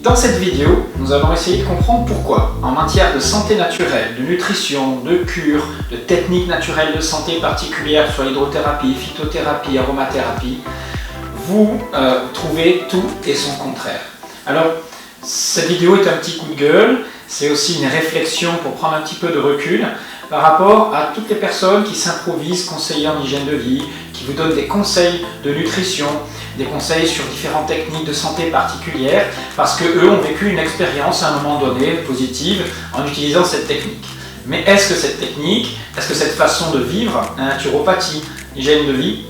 Dans cette vidéo, nous allons essayer de comprendre pourquoi, en matière de santé naturelle, de nutrition, de cure, de techniques naturelles de santé particulières sur l'hydrothérapie, phytothérapie, aromathérapie, vous trouvez tout et son contraire. Alors, cette vidéo est un petit coup de gueule, c'est aussi une réflexion pour prendre un petit peu de recul par rapport à toutes les personnes qui s'improvisent conseillers en hygiène de vie, qui vous donnent des conseils de nutrition, des conseils sur différentes techniques de santé particulières, parce qu'eux ont vécu une expérience à un moment donné positive en utilisant cette technique. Mais est-ce que cette technique, est-ce que cette façon de vivre, la naturopathie, l'hygiène de vie,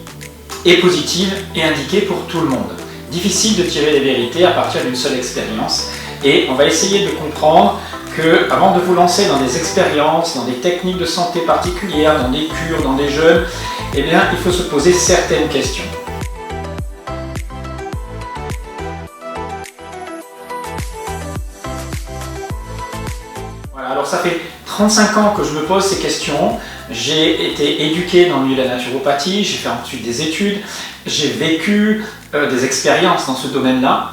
est positive et indiquée pour tout le monde? Difficile de tirer les vérités à partir d'une seule expérience, et on va essayer de comprendre que, avant de vous lancer dans des expériences, dans des techniques de santé particulières, dans des cures, dans des jeûnes, eh bien, il faut se poser certaines questions. Voilà, alors ça fait 35 ans que je me pose ces questions. J'ai été éduqué dans le milieu de la naturopathie, j'ai fait ensuite des études, j'ai vécu des expériences dans ce domaine-là.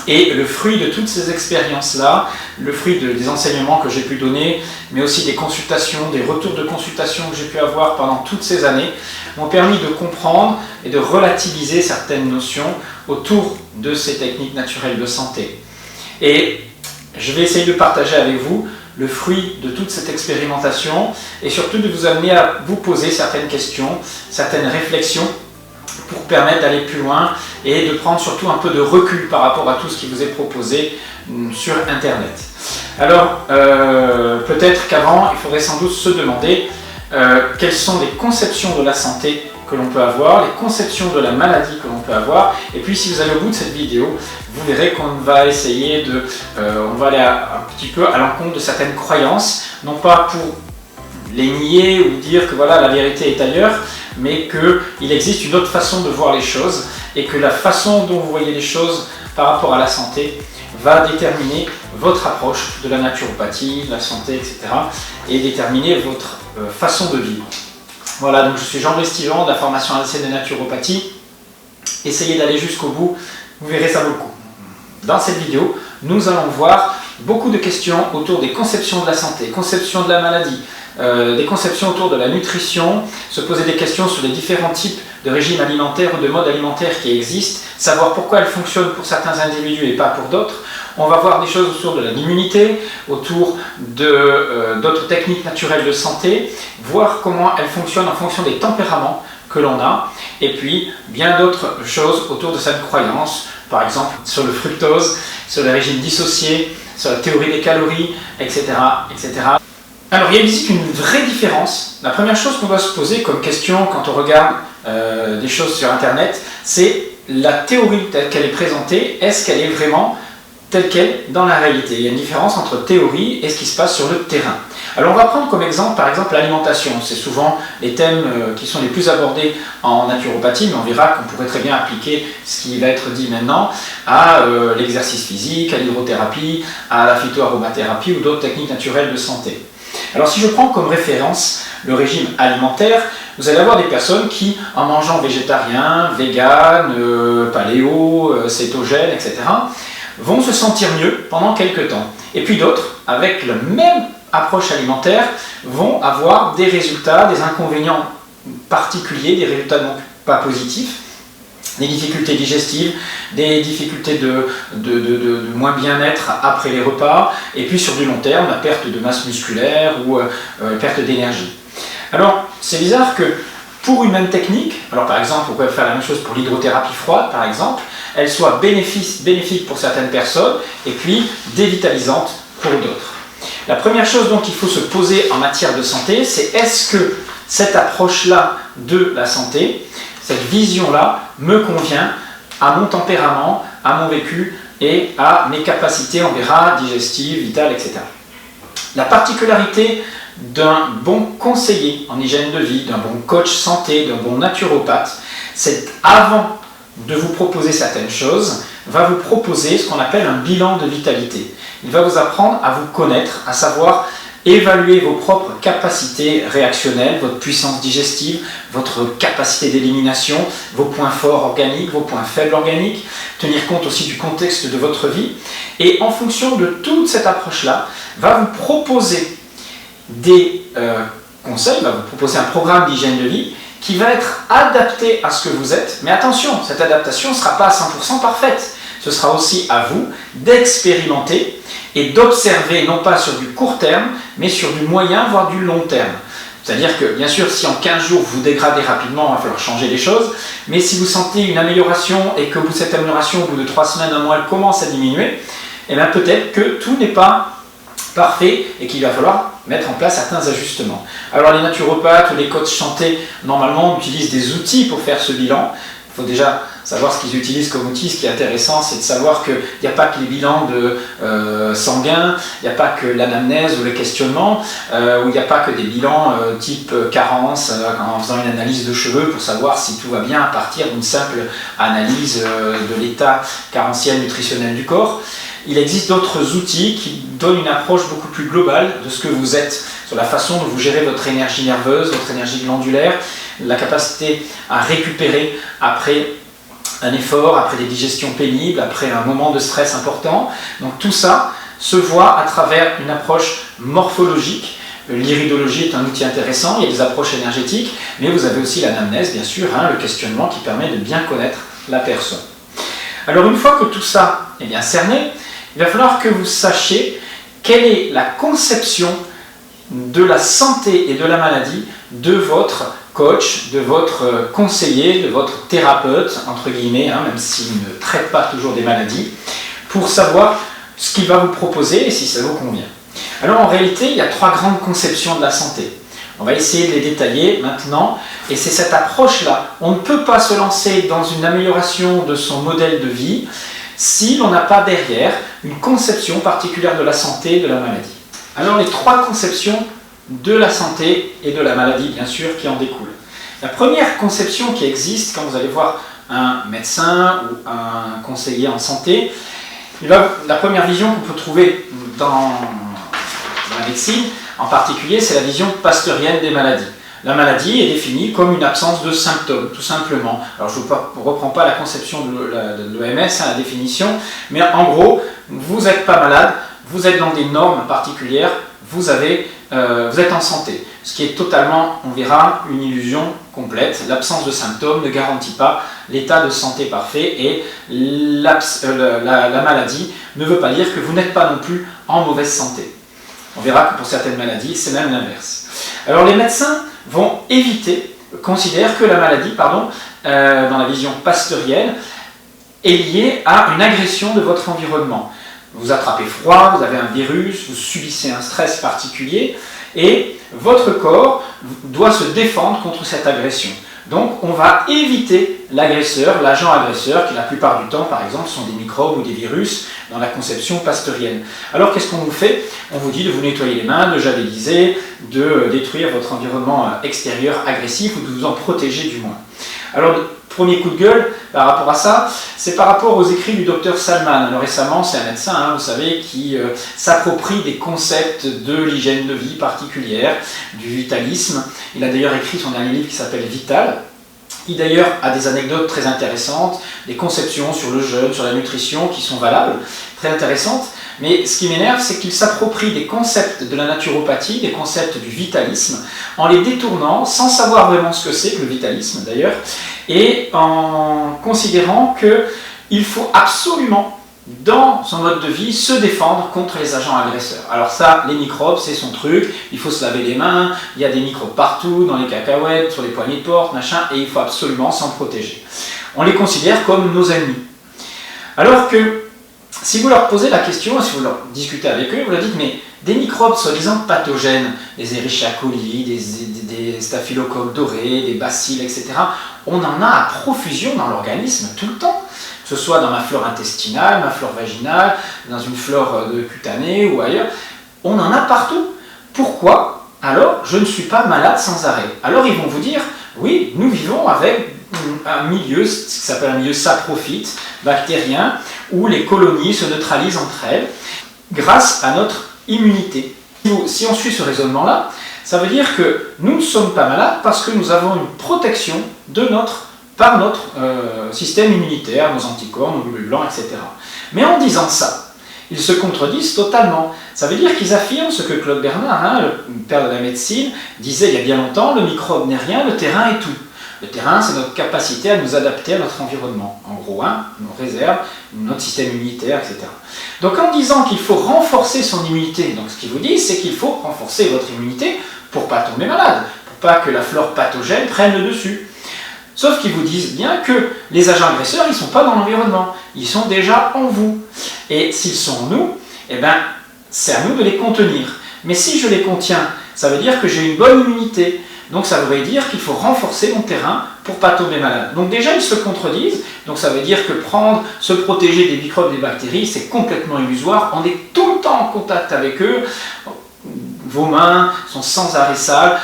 Et le fruit de toutes ces expériences-là, le fruit des enseignements que j'ai pu donner, mais aussi des consultations, des retours de consultations que j'ai pu avoir pendant toutes ces années, m'ont permis de comprendre et de relativiser certaines notions autour de ces techniques naturelles de santé. Et je vais essayer de partager avec vous le fruit de toute cette expérimentation et surtout de vous amener à vous poser certaines questions, certaines réflexions pour permettre d'aller plus loin et de prendre surtout un peu de recul par rapport à tout ce qui vous est proposé sur Internet. Alors, peut-être qu'avant, il faudrait sans doute se demander quelles sont les conceptions de la santé que l'on peut avoir, les conceptions de la maladie que l'on peut avoir, et puis si vous allez au bout de cette vidéo, vous verrez qu'on va essayer de... on va aller un petit peu à l'encontre de certaines croyances, non pas pour les nier ou dire que voilà, la vérité est ailleurs, mais qu'il existe une autre façon de voir les choses et que la façon dont vous voyez les choses par rapport à la santé va déterminer votre approche de la naturopathie, de la santé, etc. et déterminer votre façon de vivre. Voilà, donc je suis Jean Vestigeant de la formation ALC de naturopathie. Essayez d'aller jusqu'au bout, vous verrez, ça vaut le coup. Dans cette vidéo, nous allons voir beaucoup de questions autour des conceptions de la santé, conceptions de la maladie, des conceptions autour de la nutrition, se poser des questions sur les différents types de régimes alimentaires ou de modes alimentaires qui existent, savoir pourquoi elles fonctionnent pour certains individus et pas pour d'autres. On va voir des choses autour de l'immunité, autour d'autres techniques naturelles de santé, voir comment elles fonctionnent en fonction des tempéraments que l'on a, et puis bien d'autres choses autour de cette croyance, par exemple sur le fructose, sur les régimes dissociés, sur la théorie des calories, etc. etc. Alors, il existe une vraie différence. La première chose qu'on doit se poser comme question quand on regarde des choses sur Internet, c'est la théorie telle qu'elle est présentée, est-ce qu'elle est vraiment telle qu'elle dans la réalité? Il y a une différence entre théorie et ce qui se passe sur le terrain. Alors, on va prendre comme exemple, par exemple, l'alimentation. C'est souvent les thèmes qui sont les plus abordés en naturopathie, mais on verra qu'on pourrait très bien appliquer ce qui va être dit maintenant à l'exercice physique, à l'hydrothérapie, à la phytoaromathérapie ou d'autres techniques naturelles de santé. Alors si je prends comme référence le régime alimentaire, vous allez avoir des personnes qui, en mangeant végétarien, vegan, paléo, cétogène, etc., vont se sentir mieux pendant quelques temps. Et puis d'autres, avec la même approche alimentaire, vont avoir des résultats, des inconvénients particuliers, des résultats donc pas positifs, des difficultés digestives, des difficultés de moins bien-être après les repas, et puis sur du long terme, la perte de masse musculaire ou perte d'énergie. Alors, c'est bizarre que pour une même technique, alors par exemple, on peut faire la même chose pour l'hydrothérapie froide, par exemple, elle soit bénéfique pour certaines personnes, et puis dévitalisante pour d'autres. La première chose donc qu'il faut se poser en matière de santé, c'est est-ce que cette approche-là de la santé, cette vision-là me convient à mon tempérament, à mon vécu et à mes capacités, on verra, digestives, vitales, etc. La particularité d'un bon conseiller en hygiène de vie, d'un bon coach santé, d'un bon naturopathe, c'est avant de vous proposer certaines choses, va vous proposer ce qu'on appelle un bilan de vitalité. Il va vous apprendre à vous connaître, à savoir évaluer vos propres capacités réactionnelles, votre puissance digestive, votre capacité d'élimination, vos points forts organiques, vos points faibles organiques, tenir compte aussi du contexte de votre vie, et en fonction de toute cette approche-là, va vous proposer des conseils, va vous proposer un programme d'hygiène de vie qui va être adapté à ce que vous êtes, mais attention, cette adaptation ne sera pas à 100% parfaite. Ce sera aussi à vous d'expérimenter et d'observer, non pas sur du court terme, mais sur du moyen, voire du long terme. C'est-à-dire que, bien sûr, si en 15 jours vous dégradez rapidement, il va falloir changer les choses, mais si vous sentez une amélioration et que cette amélioration, au bout de 3 semaines, 1 mois, elle commence à diminuer, eh bien peut-être que tout n'est pas parfait et qu'il va falloir mettre en place certains ajustements. Alors les naturopathes ou les coachs santé, normalement, utilisent des outils pour faire ce bilan. Il faut déjà savoir ce qu'ils utilisent comme outil. Ce qui est intéressant, c'est de savoir qu'il n'y a pas que les bilans sanguins, il n'y a pas que l'anamnèse ou le questionnement, ou il n'y a pas que des bilans type carence, en faisant une analyse de cheveux pour savoir si tout va bien à partir d'une simple analyse de l'état carentiel nutritionnel du corps. Il existe d'autres outils qui donnent une approche beaucoup plus globale de ce que vous êtes, sur la façon dont vous gérez votre énergie nerveuse, votre énergie glandulaire, la capacité à récupérer après un effort, après des digestions pénibles, après un moment de stress important. Donc tout ça se voit à travers une approche morphologique. L'iridologie est un outil intéressant, il y a des approches énergétiques, mais vous avez aussi l'anamnèse, bien sûr, le questionnement qui permet de bien connaître la personne. Alors une fois que tout ça est bien cerné, il va falloir que vous sachiez quelle est la conception de la santé et de la maladie de votre coach, de votre conseiller, de votre thérapeute, entre guillemets, même s'il ne traite pas toujours des maladies, pour savoir ce qu'il va vous proposer et si ça vous convient. Alors en réalité, il y a 3 grandes conceptions de la santé. On va essayer de les détailler maintenant, et c'est cette approche-là. On ne peut pas se lancer dans une amélioration de son modèle de vie si l'on n'a pas derrière une conception particulière de la santé et de la maladie. Alors les 3 conceptions de la santé et de la maladie, bien sûr, qui en découlent. La première conception qui existe, quand vous allez voir un médecin ou un conseiller en santé, la première vision qu'on peut trouver dans la médecine, en particulier, c'est la vision pasteurienne des maladies. La maladie est définie comme une absence de symptômes, tout simplement. Alors je ne reprends pas la conception de l'OMS, la définition, mais en gros, vous n'êtes pas malade, vous êtes dans des normes particulières, vous êtes en santé. Ce qui est totalement, on verra, une illusion complète. L'absence de symptômes ne garantit pas l'état de santé parfait, et la maladie ne veut pas dire que vous n'êtes pas non plus en mauvaise santé. On verra que pour certaines maladies, c'est même l'inverse. Alors les médecins considèrent que la maladie, dans la vision pasteurienne, est liée à une agression de votre environnement. Vous attrapez froid, vous avez un virus, vous subissez un stress particulier, et votre corps doit se défendre contre cette agression. Donc on va éviter l'agresseur, l'agent agresseur, qui la plupart du temps, par exemple, sont des microbes ou des virus dans la conception pasteurienne. Alors qu'est-ce qu'on vous fait? On vous dit de vous nettoyer les mains, de javeliser, de détruire votre environnement extérieur agressif, ou de vous en protéger du moins. Alors le premier coup de gueule par rapport à ça, c'est par rapport aux écrits du docteur Salman. Alors récemment, c'est un médecin, vous savez, qui s'approprie des concepts de l'hygiène de vie particulière, du vitalisme. Il a d'ailleurs écrit son dernier livre qui s'appelle Vital, qui d'ailleurs a des anecdotes très intéressantes, des conceptions sur le jeûne, sur la nutrition qui sont valables, très intéressantes. Mais ce qui m'énerve, c'est qu'il s'approprie des concepts de la naturopathie, des concepts du vitalisme, en les détournant, sans savoir vraiment ce que c'est que le vitalisme d'ailleurs, et en considérant qu'il faut absolument, dans son mode de vie, se défendre contre les agents agresseurs. Alors ça, les microbes, c'est son truc, il faut se laver les mains, il y a des microbes partout, dans les cacahuètes, sur les poignées de porte, machin, et il faut absolument s'en protéger. On les considère comme nos ennemis. Alors que, si vous leur posez la question, si vous leur discutez avec eux, vous leur dites, mais des microbes soi-disant pathogènes, des Escherichia coli, des staphylocoques dorés, des bacilles, etc., on en a à profusion dans l'organisme tout le temps, que ce soit dans ma flore intestinale, ma flore vaginale, dans une flore cutanée ou ailleurs, on en a partout. Pourquoi alors je ne suis pas malade sans arrêt? Alors ils vont vous dire, oui, nous vivons avec un milieu, ce qui s'appelle un milieu saprophyte, bactérien, où les colonies se neutralisent entre elles grâce à notre immunité. Si on suit ce raisonnement-là, ça veut dire que nous ne sommes pas malades parce que nous avons une protection par notre système immunitaire, nos anticorps, nos globules blancs, etc. Mais en disant ça, ils se contredisent totalement. Ça veut dire qu'ils affirment ce que Claude Bernard, le père de la médecine, disait il y a bien longtemps, le microbe n'est rien, le terrain est tout. Le terrain, c'est notre capacité à nous adapter à notre environnement. En gros, nos réserves, notre système immunitaire, etc. Donc en disant qu'il faut renforcer son immunité, donc ce qu'ils vous disent, c'est qu'il faut renforcer votre immunité pour ne pas tomber malade, pour pas que la flore pathogène prenne le dessus. Sauf qu'ils vous disent bien que les agents agresseurs, ils ne sont pas dans l'environnement, ils sont déjà en vous. Et s'ils sont en nous, eh ben, c'est à nous de les contenir. Mais si je les contiens, ça veut dire que j'ai une bonne immunité. Donc ça voudrait dire qu'il faut renforcer mon terrain pour ne pas tomber malade. Donc déjà, ils se contredisent. Donc ça veut dire que se protéger des microbes, des bactéries, c'est complètement illusoire. On est tout le temps en contact avec eux. Vos mains sont sans arrêt sales.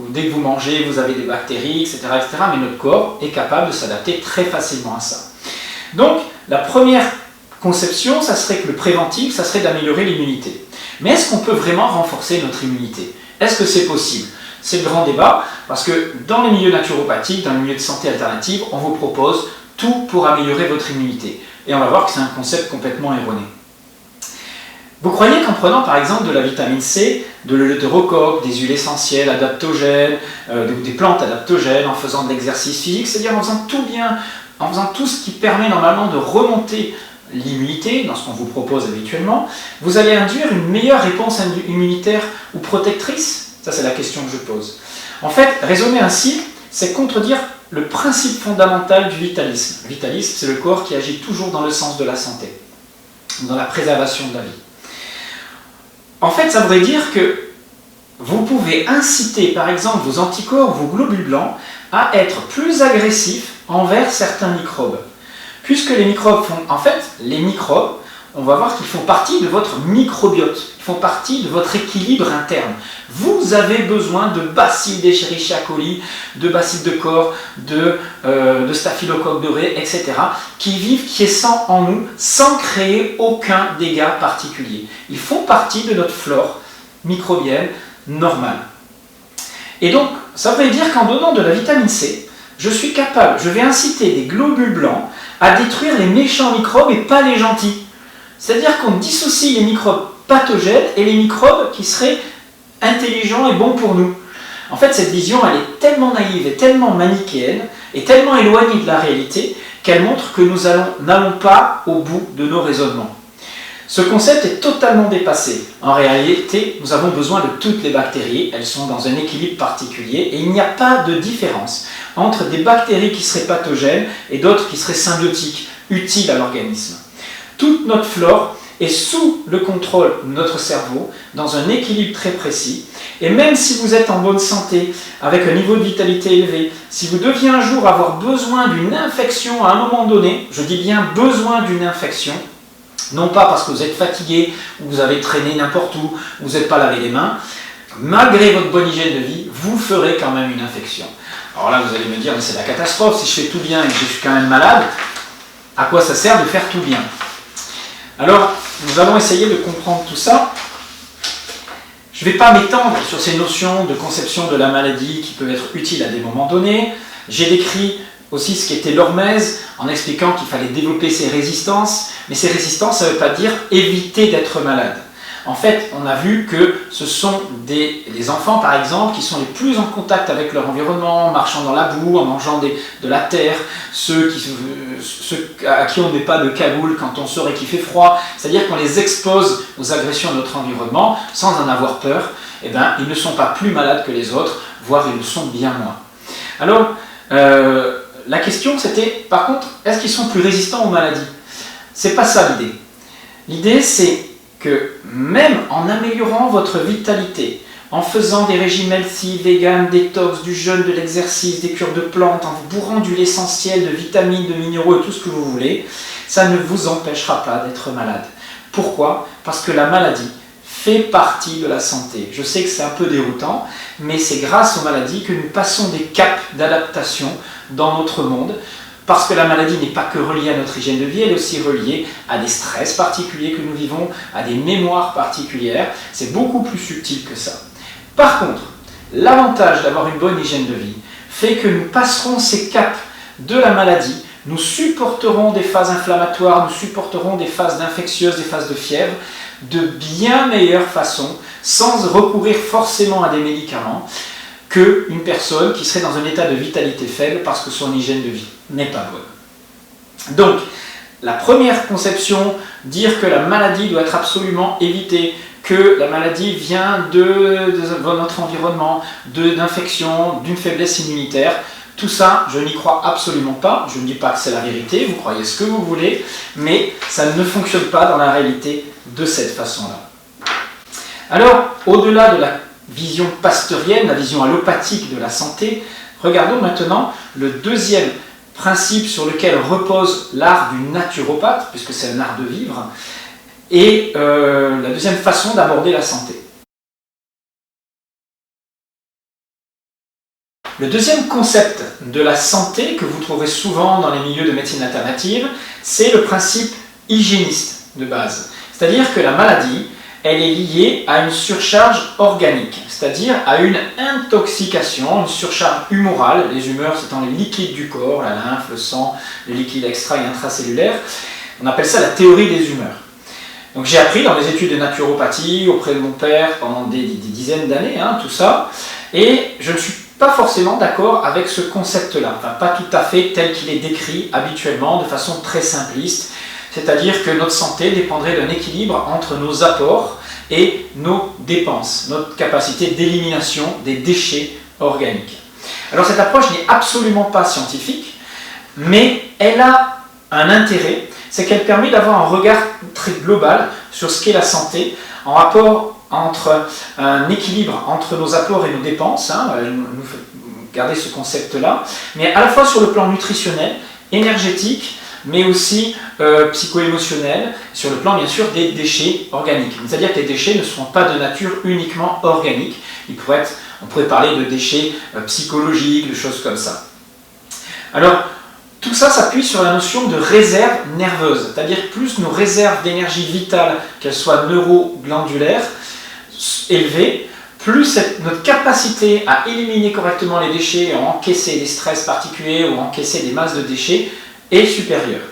Dès que vous mangez, vous avez des bactéries, etc., etc. Mais notre corps est capable de s'adapter très facilement à ça. Donc la première conception, ça serait que le préventif, ça serait d'améliorer l'immunité. Mais est-ce qu'on peut vraiment renforcer notre immunité? Est-ce que c'est possible? C'est le grand débat, parce que dans les milieux naturopathiques, dans les milieux de santé alternative, on vous propose tout pour améliorer votre immunité. Et on va voir que c'est un concept complètement erroné. Vous croyez qu'en prenant par exemple de la vitamine C, de l'éleutérocoque, des huiles essentielles adaptogènes, des plantes adaptogènes, en faisant de l'exercice physique, c'est-à-dire en faisant tout bien, en faisant tout ce qui permet normalement de remonter l'immunité, dans ce qu'on vous propose habituellement, vous allez induire une meilleure réponse immunitaire ou protectrice? Ça, c'est la question que je pose. En fait, raisonner ainsi, c'est contredire le principe fondamental du vitalisme. Le vitalisme, c'est le corps qui agit toujours dans le sens de la santé, dans la préservation de la vie. En fait, ça voudrait dire que vous pouvez inciter, par exemple, vos anticorps, vos globules blancs, à être plus agressifs envers certains microbes. Puisque les microbes les microbes, on va voir qu'ils font partie de votre microbiote, ils font partie de votre équilibre interne. Vous avez besoin de bacilles d'Escherichia coli, de bacilles de corps, de staphylocoque doré, etc., qui vivent, qui essaiment en nous, sans créer aucun dégât particulier. Ils font partie de notre flore microbienne normale. Et donc, ça veut dire qu'en donnant de la vitamine C, je vais inciter des globules blancs à détruire les méchants microbes et pas les gentils. C'est-à-dire qu'on dissocie les microbes pathogènes et les microbes qui seraient intelligents et bons pour nous. En fait, cette vision, elle est tellement naïve et tellement manichéenne et tellement éloignée de la réalité qu'elle montre que nous n'allons pas au bout de nos raisonnements. Ce concept est totalement dépassé. En réalité, nous avons besoin de toutes les bactéries, elles sont dans un équilibre particulier et il n'y a pas de différence entre des bactéries qui seraient pathogènes et d'autres qui seraient symbiotiques, utiles à l'organisme. Toute notre flore est sous le contrôle de notre cerveau, dans un équilibre très précis, et même si vous êtes en bonne santé, avec un niveau de vitalité élevé, si vous deviez un jour avoir besoin d'une infection à un moment donné, je dis bien besoin d'une infection, non pas parce que vous êtes fatigué, ou vous avez traîné n'importe où, ou vous n'êtes pas lavé les mains, malgré votre bonne hygiène de vie, vous ferez quand même une infection. Alors là, vous allez me dire, mais c'est la catastrophe, si je fais tout bien et que je suis quand même malade, à quoi ça sert de faire tout bien? Alors, nous allons essayer de comprendre tout ça. Je ne vais pas m'étendre sur ces notions de conception de la maladie qui peuvent être utiles à des moments donnés. J'ai décrit aussi ce qu'était l'hormèse en expliquant qu'il fallait développer ses résistances. Mais ces résistances, ça ne veut pas dire éviter d'être malade. En fait, on a vu que ce sont des enfants, par exemple, qui sont les plus en contact avec leur environnement, marchant dans la boue, en mangeant de la terre, ceux à qui on ne met pas de cagoule quand on sort et qu'il fait froid, c'est-à-dire qu'on les expose aux agressions de notre environnement sans en avoir peur, eh bien, ils ne sont pas plus malades que les autres, voire ils le sont bien moins. Alors, la question c'était, par contre, est-ce qu'ils sont plus résistants aux maladies? C'est pas ça l'idée. L'idée c'est que même en améliorant votre vitalité, en faisant des régimes healthy, vegan, détox, du jeûne, de l'exercice, des cures de plantes, en vous bourrant d'huile essentielle, de vitamines, de minéraux et tout ce que vous voulez, ça ne vous empêchera pas d'être malade. Pourquoi? Parce que la maladie fait partie de la santé. Je sais que c'est un peu déroutant, mais c'est grâce aux maladies que nous passons des caps d'adaptation dans notre monde Parce que la maladie n'est pas que reliée à notre hygiène de vie, elle est aussi reliée à des stress particuliers que nous vivons, à des mémoires particulières. C'est beaucoup plus subtil que ça. Par contre, l'avantage d'avoir une bonne hygiène de vie fait que nous passerons ces caps de la maladie, nous supporterons des phases inflammatoires, nous supporterons des phases d'infectieuses, des phases de fièvre, de bien meilleure façon, sans recourir forcément à des médicaments, qu'une personne qui serait dans un état de vitalité faible parce que son hygiène de vie n'est pas bonne. Donc, la première conception, dire que la maladie doit être absolument évitée, que la maladie vient de notre environnement, d'infection, d'une faiblesse immunitaire, tout ça, je n'y crois absolument pas. Je ne dis pas que c'est la vérité, vous croyez ce que vous voulez, mais ça ne fonctionne pas dans la réalité de cette façon-là. Alors, au-delà de la vision pasteurienne, la vision allopathique de la santé, regardons maintenant le deuxième principe sur lequel repose l'art du naturopathe, puisque c'est un art de vivre, et la deuxième façon d'aborder la santé. Le deuxième concept de la santé que vous trouverez souvent dans les milieux de médecine alternative, c'est le principe hygiéniste de base. C'est-à-dire que la maladie, elle est liée à une surcharge organique, c'est-à-dire à une intoxication, une surcharge humorale, les humeurs étant les liquides du corps, la lymphe, le sang, les liquides extra- et intracellulaires. On appelle ça la théorie des humeurs. Donc j'ai appris dans les études de naturopathie auprès de mon père pendant des dizaines d'années, tout ça, et je ne suis pas forcément d'accord avec ce concept-là, enfin pas tout à fait tel qu'il est décrit habituellement de façon très simpliste, c'est-à-dire que notre santé dépendrait d'un équilibre entre nos apports et nos dépenses, notre capacité d'élimination des déchets organiques. Alors cette approche n'est absolument pas scientifique, mais elle a un intérêt, c'est qu'elle permet d'avoir un regard très global sur ce qu'est la santé, en rapport entre un équilibre entre nos apports et nos dépenses, nous garder ce concept-là, mais à la fois sur le plan nutritionnel, énergétique, mais aussi psycho-émotionnel, sur le plan bien sûr des déchets organiques. C'est-à-dire que les déchets ne sont pas de nature uniquement organique, on pourrait parler de déchets psychologiques, de choses comme ça. Alors, tout ça s'appuie sur la notion de réserve nerveuse, c'est-à-dire plus nos réserves d'énergie vitale, qu'elles soient neuroglandulaires, élevées, plus notre capacité à éliminer correctement les déchets, à encaisser des stress particuliers ou à encaisser des masses de déchets est supérieure.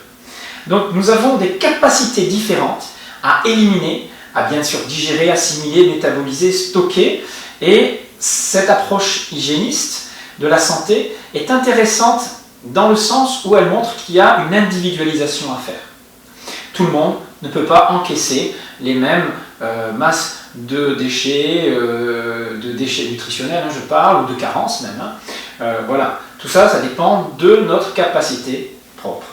Donc nous avons des capacités différentes à éliminer, à bien sûr digérer, assimiler, métaboliser, stocker, et cette approche hygiéniste de la santé est intéressante dans le sens où elle montre qu'il y a une individualisation à faire. Tout le monde ne peut pas encaisser les mêmes masses de déchets nutritionnels, je parle, ou de carences même. Voilà, tout ça, ça dépend de notre capacité propre.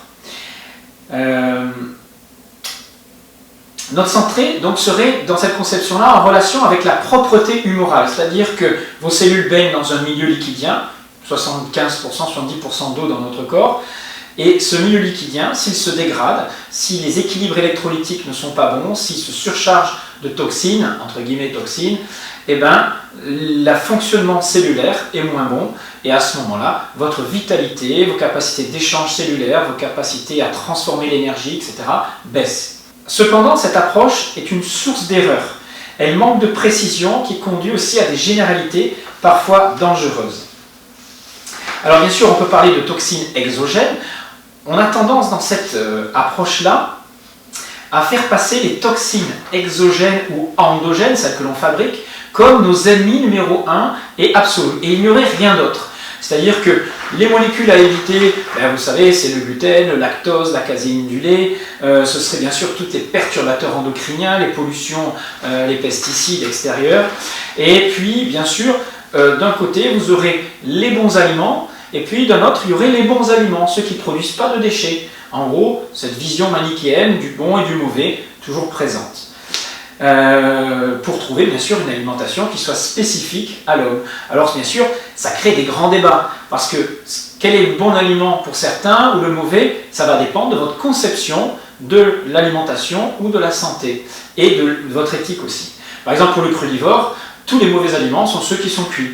Notre santé donc, serait dans cette conception-là en relation avec la propreté humorale, c'est-à-dire que vos cellules baignent dans un milieu liquidien, 75%, 70% d'eau dans notre corps, et ce milieu liquidien, s'il se dégrade, si les équilibres électrolytiques ne sont pas bons, s'il se surcharge de toxines, entre guillemets toxines, eh bien, le fonctionnement cellulaire est moins bon, et à ce moment-là, votre vitalité, vos capacités d'échange cellulaire, vos capacités à transformer l'énergie, etc., baissent. Cependant, cette approche est une source d'erreur. Elle manque de précision qui conduit aussi à des généralités parfois dangereuses. Alors bien sûr, on peut parler de toxines exogènes. On a tendance dans cette approche-là à faire passer les toxines exogènes ou endogènes, celles que l'on fabrique, comme nos ennemis numéro 1 et absolus, et ignorer rien d'autre. C'est-à-dire que les molécules à éviter, vous savez, c'est le gluten, le lactose, la caséine du lait, ce serait bien sûr tous les perturbateurs endocriniens, les pollutions, les pesticides extérieurs. Et puis, bien sûr, d'un côté, vous aurez les bons aliments, et puis d'un autre, il y aurait les bons aliments, ceux qui ne produisent pas de déchets. En gros, cette vision manichéenne du bon et du mauvais, toujours présente. Pour trouver bien sûr une alimentation qui soit spécifique à l'homme. Alors bien sûr, ça crée des grands débats, parce que quel est le bon aliment pour certains ou le mauvais, ça va dépendre de votre conception de l'alimentation ou de la santé, et de votre éthique aussi. Par exemple, pour le crudivore, tous les mauvais aliments sont ceux qui sont cuits.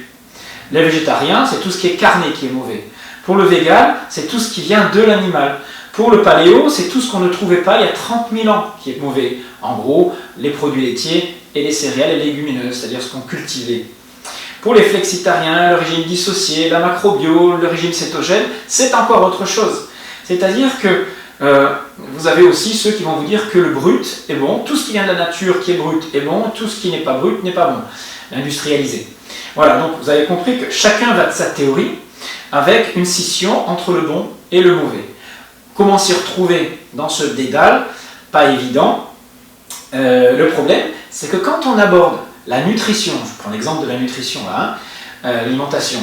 Les végétariens, c'est tout ce qui est carné qui est mauvais. Pour le vegan, c'est tout ce qui vient de l'animal. Pour le paléo, c'est tout ce qu'on ne trouvait pas il y a 30 000 ans qui est mauvais. En gros, les produits laitiers et les céréales et légumineuses, c'est-à-dire ce qu'on cultivait. Pour les flexitariens, le régime dissocié, la macrobio, le régime cétogène, c'est encore autre chose. C'est-à-dire que vous avez aussi ceux qui vont vous dire que le brut est bon, tout ce qui vient de la nature qui est brut est bon, tout ce qui n'est pas brut n'est pas bon, l'industrialisé. Voilà, donc vous avez compris que chacun va de sa théorie avec une scission entre le bon et le mauvais. Comment s'y retrouver dans ce dédale? Pas évident. Le problème, c'est que quand on aborde la nutrition, je prends l'exemple de la nutrition là, l'alimentation,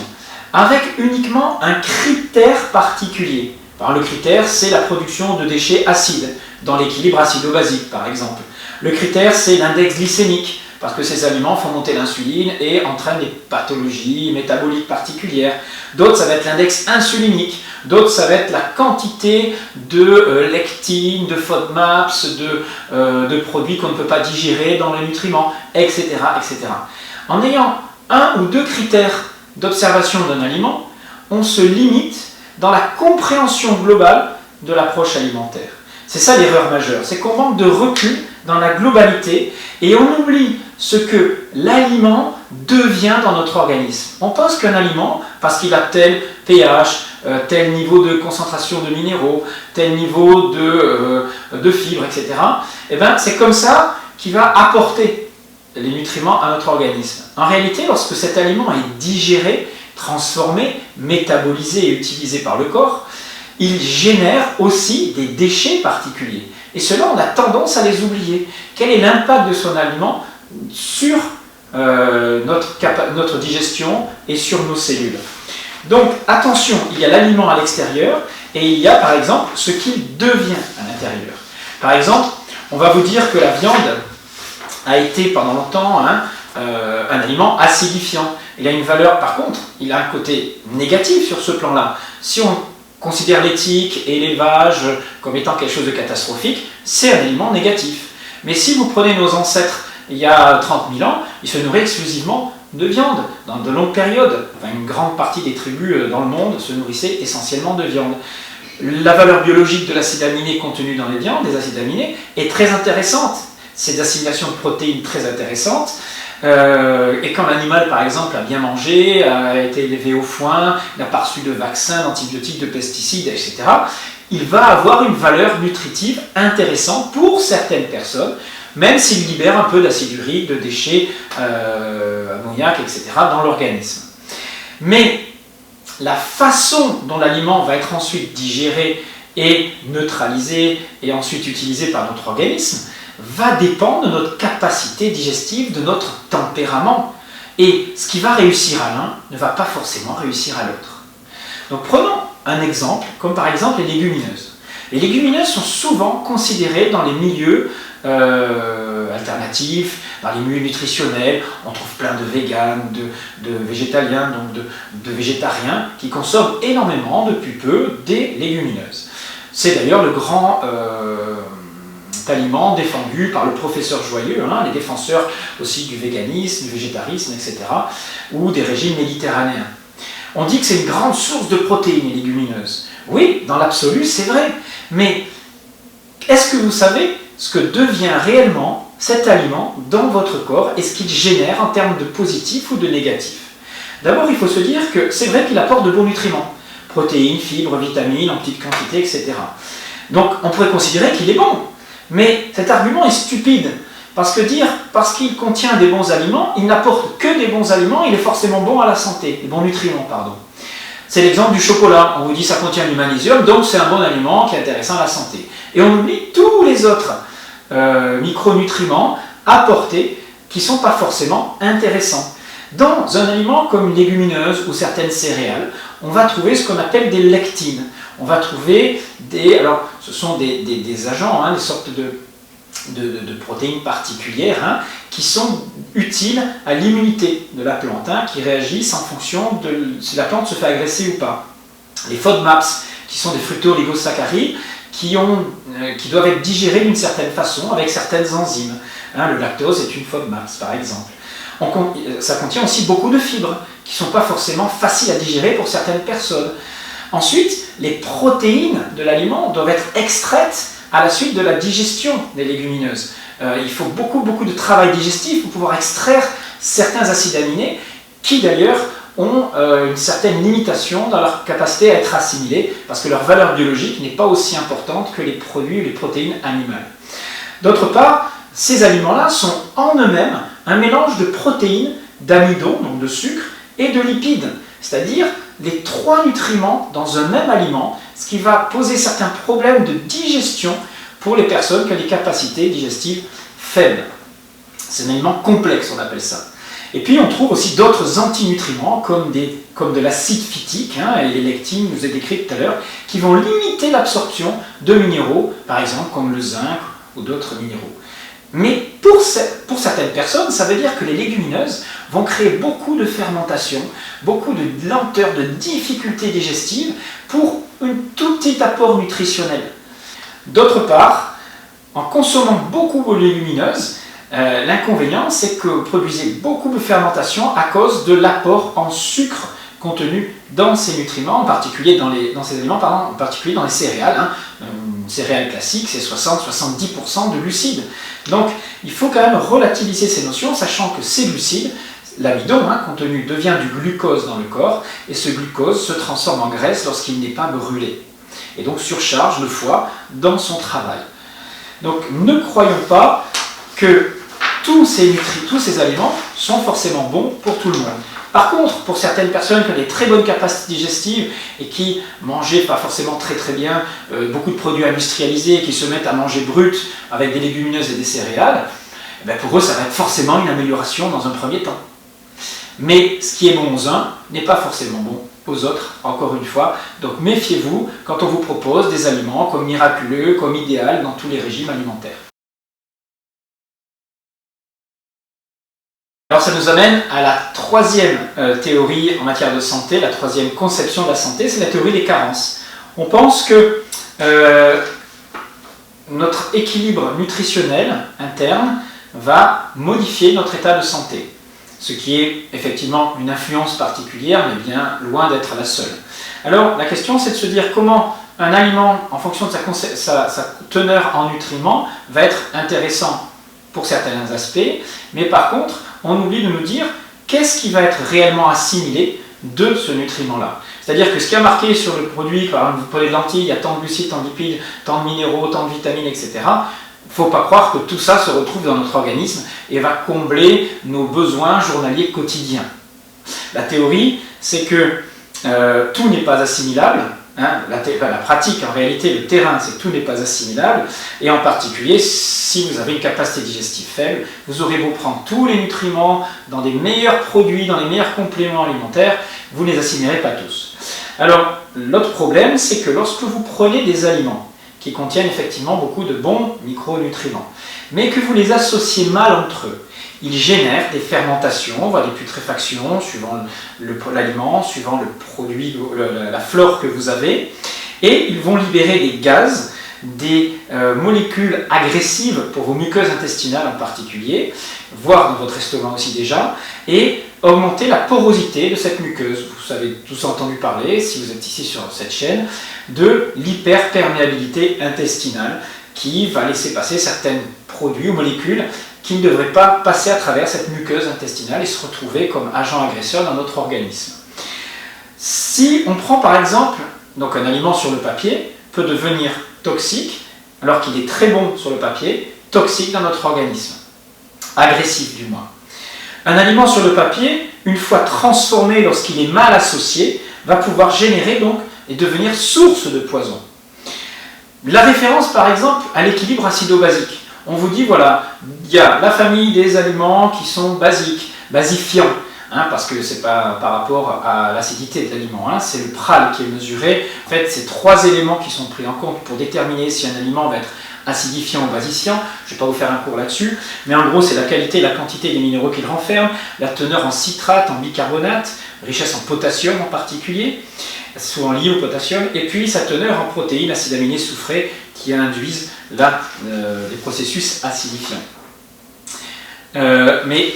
avec uniquement un critère particulier. Alors, le critère, c'est la production de déchets acides, dans l'équilibre acido-basique par exemple. Le critère, c'est l'index glycémique, parce que ces aliments font monter l'insuline et entraînent des pathologies métaboliques particulières. D'autres, ça va être l'index insulinique. D'autres, ça va être la quantité de lectine, de FODMAPs, de produits qu'on ne peut pas digérer dans les nutriments, etc., etc. En ayant un ou deux critères d'observation d'un aliment, on se limite dans la compréhension globale de l'approche alimentaire. C'est ça l'erreur majeure, c'est qu'on manque de recul dans la globalité et on oublie ce que l'aliment devient dans notre organisme. On pense qu'un aliment, parce qu'il a tel pH, tel niveau de concentration de minéraux, tel niveau de fibres, etc., et ben, c'est comme ça qu'il va apporter les nutriments à notre organisme. En réalité, lorsque cet aliment est digéré, transformé, métabolisé et utilisé par le corps, il génère aussi des déchets particuliers. Et cela, on a tendance à les oublier. Quel est l'impact de son aliment sur notre digestion et sur nos cellules? Donc, attention, il y a l'aliment à l'extérieur et il y a, par exemple, ce qu'il devient à l'intérieur. Par exemple, on va vous dire que la viande a été pendant longtemps un aliment acidifiant. Il a une valeur, par contre, il a un côté négatif sur ce plan-là. Si on considère l'éthique et l'élevage comme étant quelque chose de catastrophique, c'est un aliment négatif. Mais si vous prenez nos ancêtres il y a 30 000 ans, ils se nourrissaient exclusivement de viande, dans de longues périodes. Enfin, une grande partie des tribus dans le monde se nourrissaient essentiellement de viande. La valeur biologique de l'acide aminé contenu dans les viandes, des acides aminés, est très intéressante. C'est d'assimilation de protéines très intéressante. Et quand l'animal, par exemple, a bien mangé, a été élevé au foin, n'a pas reçu de vaccins, d'antibiotiques, de pesticides, etc., il va avoir une valeur nutritive intéressante pour certaines personnes, même s'il libère un peu d'acide urique, de déchets, ammoniac, etc., dans l'organisme. Mais la façon dont l'aliment va être ensuite digéré et neutralisé et ensuite utilisé par notre organisme va dépendre de notre capacité digestive, de notre tempérament. Et ce qui va réussir à l'un ne va pas forcément réussir à l'autre. Donc prenons un exemple, comme par exemple les légumineuses. Les légumineuses sont souvent considérées dans les milieux alternatifs, dans les milieux nutritionnels. On trouve plein de véganes, de végétaliens, donc de végétariens qui consomment énormément depuis peu des légumineuses. C'est d'ailleurs le grand aliment défendu par le professeur Joyeux, les défenseurs aussi du véganisme, du végétarisme, etc., ou des régimes méditerranéens. On dit que c'est une grande source de protéines, les légumineuses. Oui, dans l'absolu, c'est vrai. Mais est-ce que vous savez ce que devient réellement cet aliment dans votre corps et ce qu'il génère en termes de positif ou de négatif? D'abord, il faut se dire que c'est vrai qu'il apporte de bons nutriments. Protéines, fibres, vitamines en petite quantité, etc. Donc, on pourrait considérer qu'il est bon. Mais cet argument est stupide, parce qu'il contient des bons aliments, il n'apporte que des bons aliments, il est forcément bon à la santé, des bons nutriments, pardon. C'est l'exemple du chocolat, on vous dit ça contient du magnésium, donc c'est un bon aliment qui est intéressant à la santé. Et on oublie tous les autres micronutriments apportés qui ne sont pas forcément intéressants. Dans un aliment comme une légumineuse ou certaines céréales, on va trouver ce qu'on appelle des lectines. On va trouver alors ce sont des agents, des sortes de protéines particulières qui sont utiles à l'immunité de la plante, qui réagissent en fonction de si la plante se fait agresser ou pas. Les FODMAPs, qui sont des fructooligosaccharides, qui doivent être digérés d'une certaine façon avec certaines enzymes. Le lactose est une FODMAPs par exemple. Ça contient aussi beaucoup de fibres qui ne sont pas forcément faciles à digérer pour certaines personnes. Ensuite, les protéines de l'aliment doivent être extraites à la suite de la digestion des légumineuses. Il faut beaucoup de travail digestif pour pouvoir extraire certains acides aminés qui d'ailleurs ont une certaine limitation dans leur capacité à être assimilés parce que leur valeur biologique n'est pas aussi importante que les produits ou les protéines animales. D'autre part, ces aliments-là sont en eux-mêmes un mélange de protéines, d'amidon, donc de sucre, et de lipides, c'est-à-dire les trois nutriments dans un même aliment, ce qui va poser certains problèmes de digestion pour les personnes qui ont des capacités digestives faibles. C'est un aliment complexe, on appelle ça. Et puis on trouve aussi d'autres antinutriments comme de l'acide phytique, et les lectines, je vous ai décrit tout à l'heure, qui vont limiter l'absorption de minéraux, par exemple comme le zinc ou d'autres minéraux. Mais pour certaines personnes, ça veut dire que les légumineuses vont créer beaucoup de fermentation, beaucoup de lenteur, de difficultés digestives pour un tout petit apport nutritionnel. D'autre part, en consommant beaucoup de légumineuses, l'inconvénient c'est que vous produisez beaucoup de fermentation à cause de l'apport en sucre contenu dans ces nutriments, en particulier dans ces aliments, en particulier dans les céréales. Une céréale classique, c'est 60-70% de glucides. Donc, il faut quand même relativiser ces notions, sachant que ces glucides, l'amidon contenu, devient du glucose dans le corps, et ce glucose se transforme en graisse lorsqu'il n'est pas brûlé. Et donc surcharge le foie dans son travail. Donc, ne croyons pas que tous ces aliments sont forcément bons pour tout le monde. Par contre, pour certaines personnes qui ont des très bonnes capacités digestives et qui mangeaient pas forcément très bien beaucoup de produits industrialisés, qui se mettent à manger brut avec des légumineuses et des céréales, pour eux ça va être forcément une amélioration dans un premier temps. Mais ce qui est bon aux uns n'est pas forcément bon aux autres, encore une fois. Donc méfiez-vous quand on vous propose des aliments comme miraculeux, comme idéal dans tous les régimes alimentaires. Alors ça nous amène à la troisième théorie en matière de santé, la troisième conception de la santé, c'est la théorie des carences. On pense que notre équilibre nutritionnel interne va modifier notre état de santé, ce qui est effectivement une influence particulière, mais bien loin d'être la seule. Alors la question c'est de se dire comment un aliment, en fonction de sa teneur en nutriments, va être intéressant pour certains aspects, mais par contre, on oublie de nous dire qu'est-ce qui va être réellement assimilé de ce nutriment-là. C'est-à-dire que ce qui est marqué sur le produit, par exemple, vous prenez de lentilles, il y a tant de glucides, tant de lipides, tant de minéraux, tant de vitamines, etc. Il ne faut pas croire que tout ça se retrouve dans notre organisme et va combler nos besoins journaliers quotidiens. La théorie, c'est que tout n'est pas assimilable. La pratique, en réalité, le terrain, c'est que tout n'est pas assimilable, et en particulier, si vous avez une capacité digestive faible, vous aurez beau prendre tous les nutriments dans des meilleurs produits, dans les meilleurs compléments alimentaires, vous ne les assimilerez pas tous. Alors, l'autre problème, c'est que lorsque vous prenez des aliments qui contiennent effectivement beaucoup de bons micronutriments, mais que vous les associez mal entre eux, ils génèrent des fermentations, voire des putréfactions, suivant l'aliment, suivant le produit, la flore que vous avez, et ils vont libérer des gaz, des molécules agressives pour vos muqueuses intestinales en particulier, voire dans votre estomac aussi déjà, et augmenter la porosité de cette muqueuse. Vous avez tous entendu parler, si vous êtes ici sur cette chaîne, de l'hyperperméabilité intestinale, qui va laisser passer certains produits ou molécules qui ne devraient pas passer à travers cette muqueuse intestinale et se retrouver comme agent agresseur dans notre organisme. Si on prend par exemple, donc un aliment sur le papier peut devenir toxique, alors qu'il est très bon sur le papier, toxique dans notre organisme, agressif du moins. Un aliment sur le papier, une fois transformé lorsqu'il est mal associé, va pouvoir générer donc et devenir source de poison. La référence par exemple à l'équilibre acido-basique. On vous dit, voilà, il y a la famille des aliments qui sont basiques, basifiants, parce que ce n'est pas par rapport à l'acidité de l'aliment, c'est le PRAL qui est mesuré. En fait, c'est 3 éléments qui sont pris en compte pour déterminer si un aliment va être acidifiant ou basifiant. Je ne vais pas vous faire un cours là-dessus, mais en gros, c'est la qualité et la quantité des minéraux qu'il renferme, la teneur en citrate, en bicarbonate, richesse en potassium en particulier, souvent lié au potassium, et puis sa teneur en protéines, acides aminés soufrés, qui induisent les processus acidifiants. Mais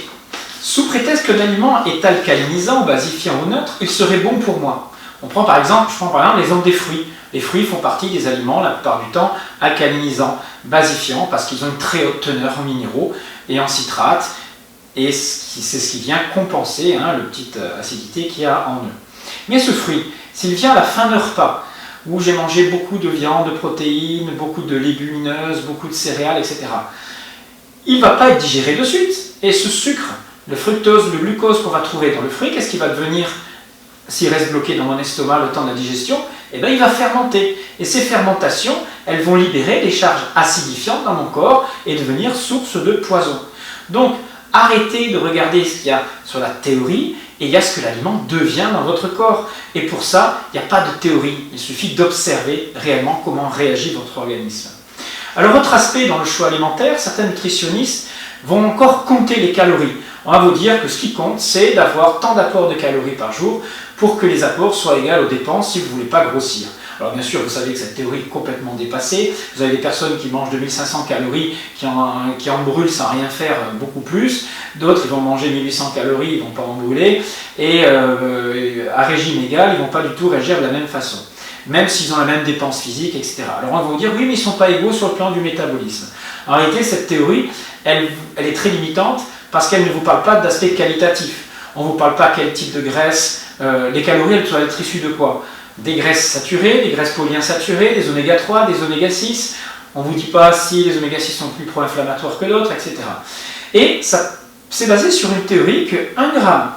sous prétexte que l'aliment est alcalinisant, basifiant ou neutre, il serait bon pour moi. je prends par exemple l'exemple des fruits. Les fruits font partie des aliments, la plupart du temps, alcalinisants, basifiants, parce qu'ils ont une très haute teneur en minéraux et en citrates, et c'est ce qui vient compenser la petite acidité qu'il y a en eux. Mais ce fruit, s'il vient à la fin d'un repas, où j'ai mangé beaucoup de viande, de protéines, beaucoup de légumineuses, beaucoup de céréales, etc., il ne va pas être digéré de suite. Et ce sucre, le fructose, le glucose qu'on va trouver dans le fruit, qu'est-ce qui va devenir s'il reste bloqué dans mon estomac le temps de la digestion? Eh bien, il va fermenter. Et ces fermentations, elles vont libérer des charges acidifiantes dans mon corps et devenir source de poison. Donc, arrêtez de regarder ce qu'il y a sur la théorie et il y a ce que l'aliment devient dans votre corps. Et pour ça, il n'y a pas de théorie. Il suffit d'observer réellement comment réagit votre organisme. Alors, autre aspect dans le choix alimentaire, certains nutritionnistes vont encore compter les calories. On va vous dire que ce qui compte, c'est d'avoir tant d'apports de calories par jour pour que les apports soient égaux aux dépenses si vous ne voulez pas grossir. Alors bien sûr, vous savez que cette théorie est complètement dépassée. Vous avez des personnes qui mangent 2500 calories, qui en brûlent sans rien faire beaucoup plus. D'autres, ils vont manger 1800 calories, ils ne vont pas en brûler. Et à régime égal, ils ne vont pas du tout réagir de la même façon. Même s'ils ont la même dépense physique, etc. Alors on va vous dire, oui, mais ils ne sont pas égaux sur le plan du métabolisme. En réalité, cette théorie, elle est très limitante parce qu'elle ne vous parle pas d'aspect qualitatif. On ne vous parle pas quel type de graisse. Les calories, elles doivent être issues de quoi? Des graisses saturées, des graisses polyinsaturées, des oméga 3, des oméga 6. On ne vous dit pas si les oméga 6 sont plus pro-inflammatoires que d'autres, etc. Et c'est basé sur une théorie que 1 gramme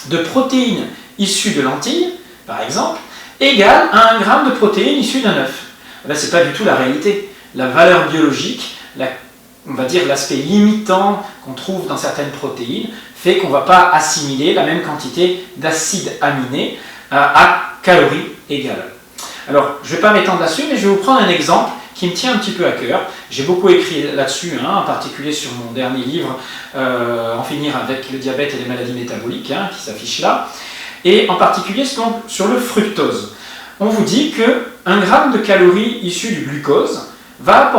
de protéines issues de lentilles, par exemple, égale à 1 gramme de protéines issues d'un œuf. Ce n'est pas du tout la réalité. La valeur biologique, on va dire l'aspect limitant qu'on trouve dans certaines protéines, fait qu'on ne va pas assimiler la même quantité d'acides aminés à calories égales. Alors, je ne vais pas m'étendre là-dessus, mais je vais vous prendre un exemple qui me tient un petit peu à cœur. J'ai beaucoup écrit là-dessus, en particulier sur mon dernier livre, En finir avec le diabète et les maladies métaboliques, qui s'affiche là, et en particulier sur le fructose. On vous dit que 1 gramme de calories issues du glucose va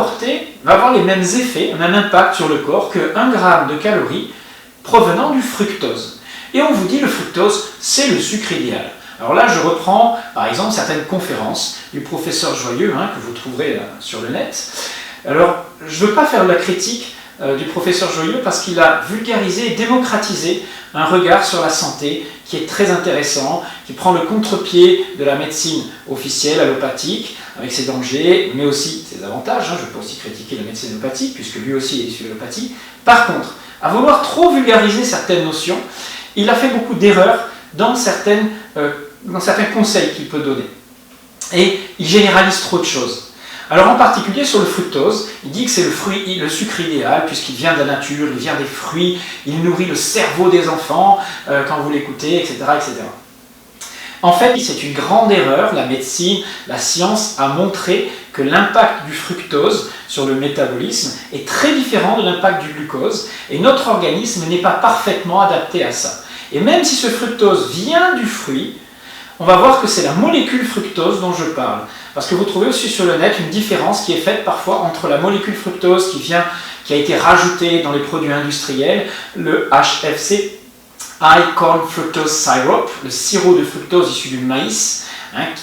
avoir les mêmes effets, un impact sur le corps que 1 gramme de calories provenant du fructose. Et on vous dit le fructose, c'est le sucre idéal. Alors là, je reprends par exemple certaines conférences du professeur Joyeux, que vous trouverez sur le net. Alors, je ne veux pas faire de la critique du professeur Joyeux parce qu'il a vulgarisé et démocratisé un regard sur la santé qui est très intéressant, qui prend le contre-pied de la médecine officielle, allopathique, avec ses dangers, mais aussi ses avantages. Je peux aussi critiquer la médecine allopathique, puisque lui aussi est issu de l'allopathie. Par contre, à vouloir trop vulgariser certaines notions, il a fait beaucoup d'erreurs dans certains conseils qu'il peut donner. Et il généralise trop de choses. Alors en particulier sur le fructose, il dit que c'est le sucre idéal puisqu'il vient de la nature, il vient des fruits, il nourrit le cerveau des enfants quand vous l'écoutez, etc., etc. En fait, c'est une grande erreur. La médecine, la science a montré que l'impact du fructose sur le métabolisme est très différent de l'impact du glucose et notre organisme n'est pas parfaitement adapté à ça. Et même si ce fructose vient du fruit, on va voir que c'est la molécule fructose dont je parle. Parce que vous trouvez aussi sur le net une différence qui est faite parfois entre la molécule fructose qui a été rajoutée dans les produits industriels, le HFC, High Corn Fructose Syrup, le sirop de fructose issu du maïs,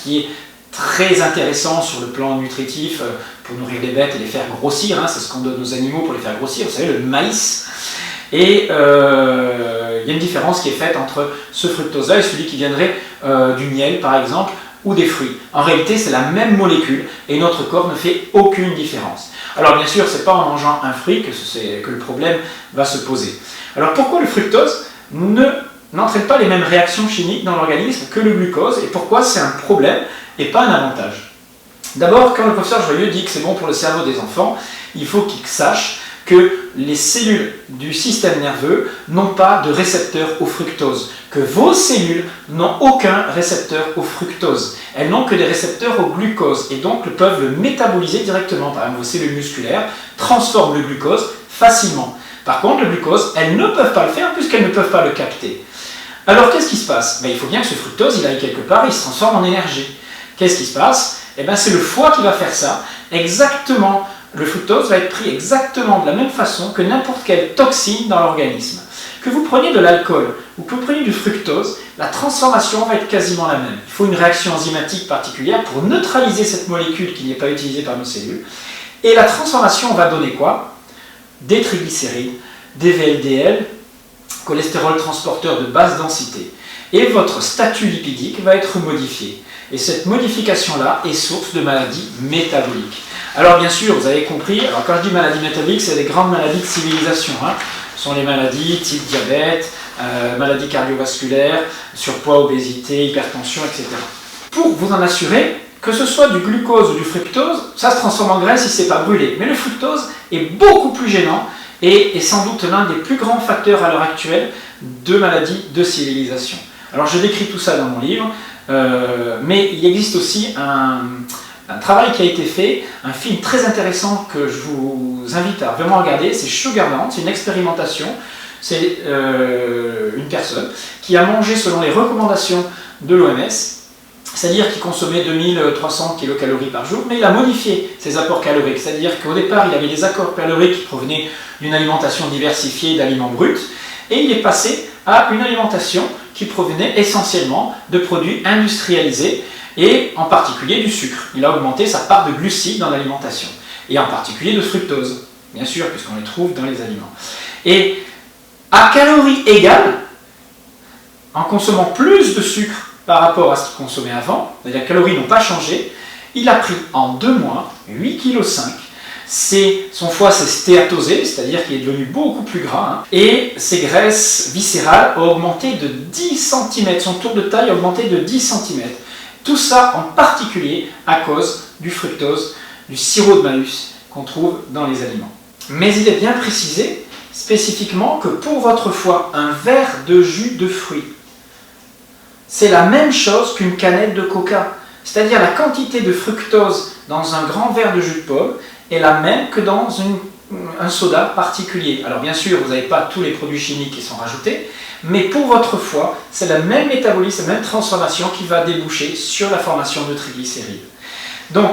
qui est très intéressant sur le plan nutritif pour nourrir les bêtes et les faire grossir. C'est ce qu'on donne aux animaux pour les faire grossir, vous savez, le maïs. Et il y a une différence qui est faite entre ce fructose-là et celui qui viendrait du miel, par exemple, ou des fruits. En réalité, c'est la même molécule et notre corps ne fait aucune différence. Alors bien sûr, ce n'est pas en mangeant un fruit que le problème va se poser. Alors pourquoi le fructose n'entraîne pas les mêmes réactions chimiques dans l'organisme que le glucose et pourquoi c'est un problème et pas un avantage? D'abord, quand le professeur Joyeux dit que c'est bon pour le cerveau des enfants, il faut qu'il sache que les cellules du système nerveux n'ont pas de récepteur au fructose, que vos cellules n'ont aucun récepteur au fructose. Elles n'ont que des récepteurs au glucose et donc peuvent le métaboliser directement. Par exemple, vos cellules musculaires transforment le glucose facilement. Par contre, le glucose, elles ne peuvent pas le faire puisqu'elles ne peuvent pas le capter. Alors, qu'est-ce qui se passe? Il faut bien que ce fructose, il aille quelque part, il se transforme en énergie. Qu'est-ce qui se passe? C'est le foie qui va faire ça, exactement. Le fructose va être pris exactement de la même façon que n'importe quelle toxine dans l'organisme. Que vous preniez de l'alcool ou que vous preniez du fructose, la transformation va être quasiment la même. Il faut une réaction enzymatique particulière pour neutraliser cette molécule qui n'est pas utilisée par nos cellules. Et la transformation va donner quoi? Des triglycérides, des VLDL, cholestérol transporteur de basse densité. Et votre statut lipidique va être modifié. Et cette modification-là est source de maladies métaboliques. Alors bien sûr, vous avez compris, alors quand je dis maladies métaboliques, c'est des grandes maladies de civilisation. Ce sont les maladies type diabète, maladies cardiovasculaires, surpoids, obésité, hypertension, etc. Pour vous en assurer, que ce soit du glucose ou du fructose, ça se transforme en graisse si ce n'est pas brûlé. Mais le fructose est beaucoup plus gênant et est sans doute l'un des plus grands facteurs à l'heure actuelle de maladies de civilisation. Alors je décris tout ça dans mon livre, mais il existe aussi un travail qui a été fait, un film très intéressant que je vous invite à vraiment regarder, c'est Sugarland, c'est une expérimentation, c'est une personne qui a mangé selon les recommandations de l'OMS, c'est-à-dire qu'il consommait 2300 kcal par jour, mais il a modifié ses apports caloriques, c'est-à-dire qu'au départ il avait des apports caloriques qui provenaient d'une alimentation diversifiée d'aliments bruts, et il est passé à une alimentation qui provenait essentiellement de produits industrialisés, et en particulier du sucre. Il a augmenté sa part de glucides dans l'alimentation, et en particulier de fructose, bien sûr, puisqu'on les trouve dans les aliments. Et à calories égales, en consommant plus de sucre par rapport à ce qu'il consommait avant, les calories n'ont pas changé, il a pris en 2 mois 8,5 kg. Son foie s'est stéatosé, c'est-à-dire qu'il est devenu beaucoup plus gras, et ses graisses viscérales ont augmenté de 10 cm, son tour de taille a augmenté de 10 cm. Tout ça en particulier à cause du fructose, du sirop de Malus qu'on trouve dans les aliments. Mais il est bien précisé spécifiquement que pour votre foie, un verre de jus de fruits, c'est la même chose qu'une canette de coca. C'est-à-dire la quantité de fructose dans un grand verre de jus de pomme est la même que dans un soda particulier. Alors bien sûr, vous n'avez pas tous les produits chimiques qui sont rajoutés, mais pour votre foie, c'est le même métabolisme, la même transformation qui va déboucher sur la formation de triglycérides. Donc,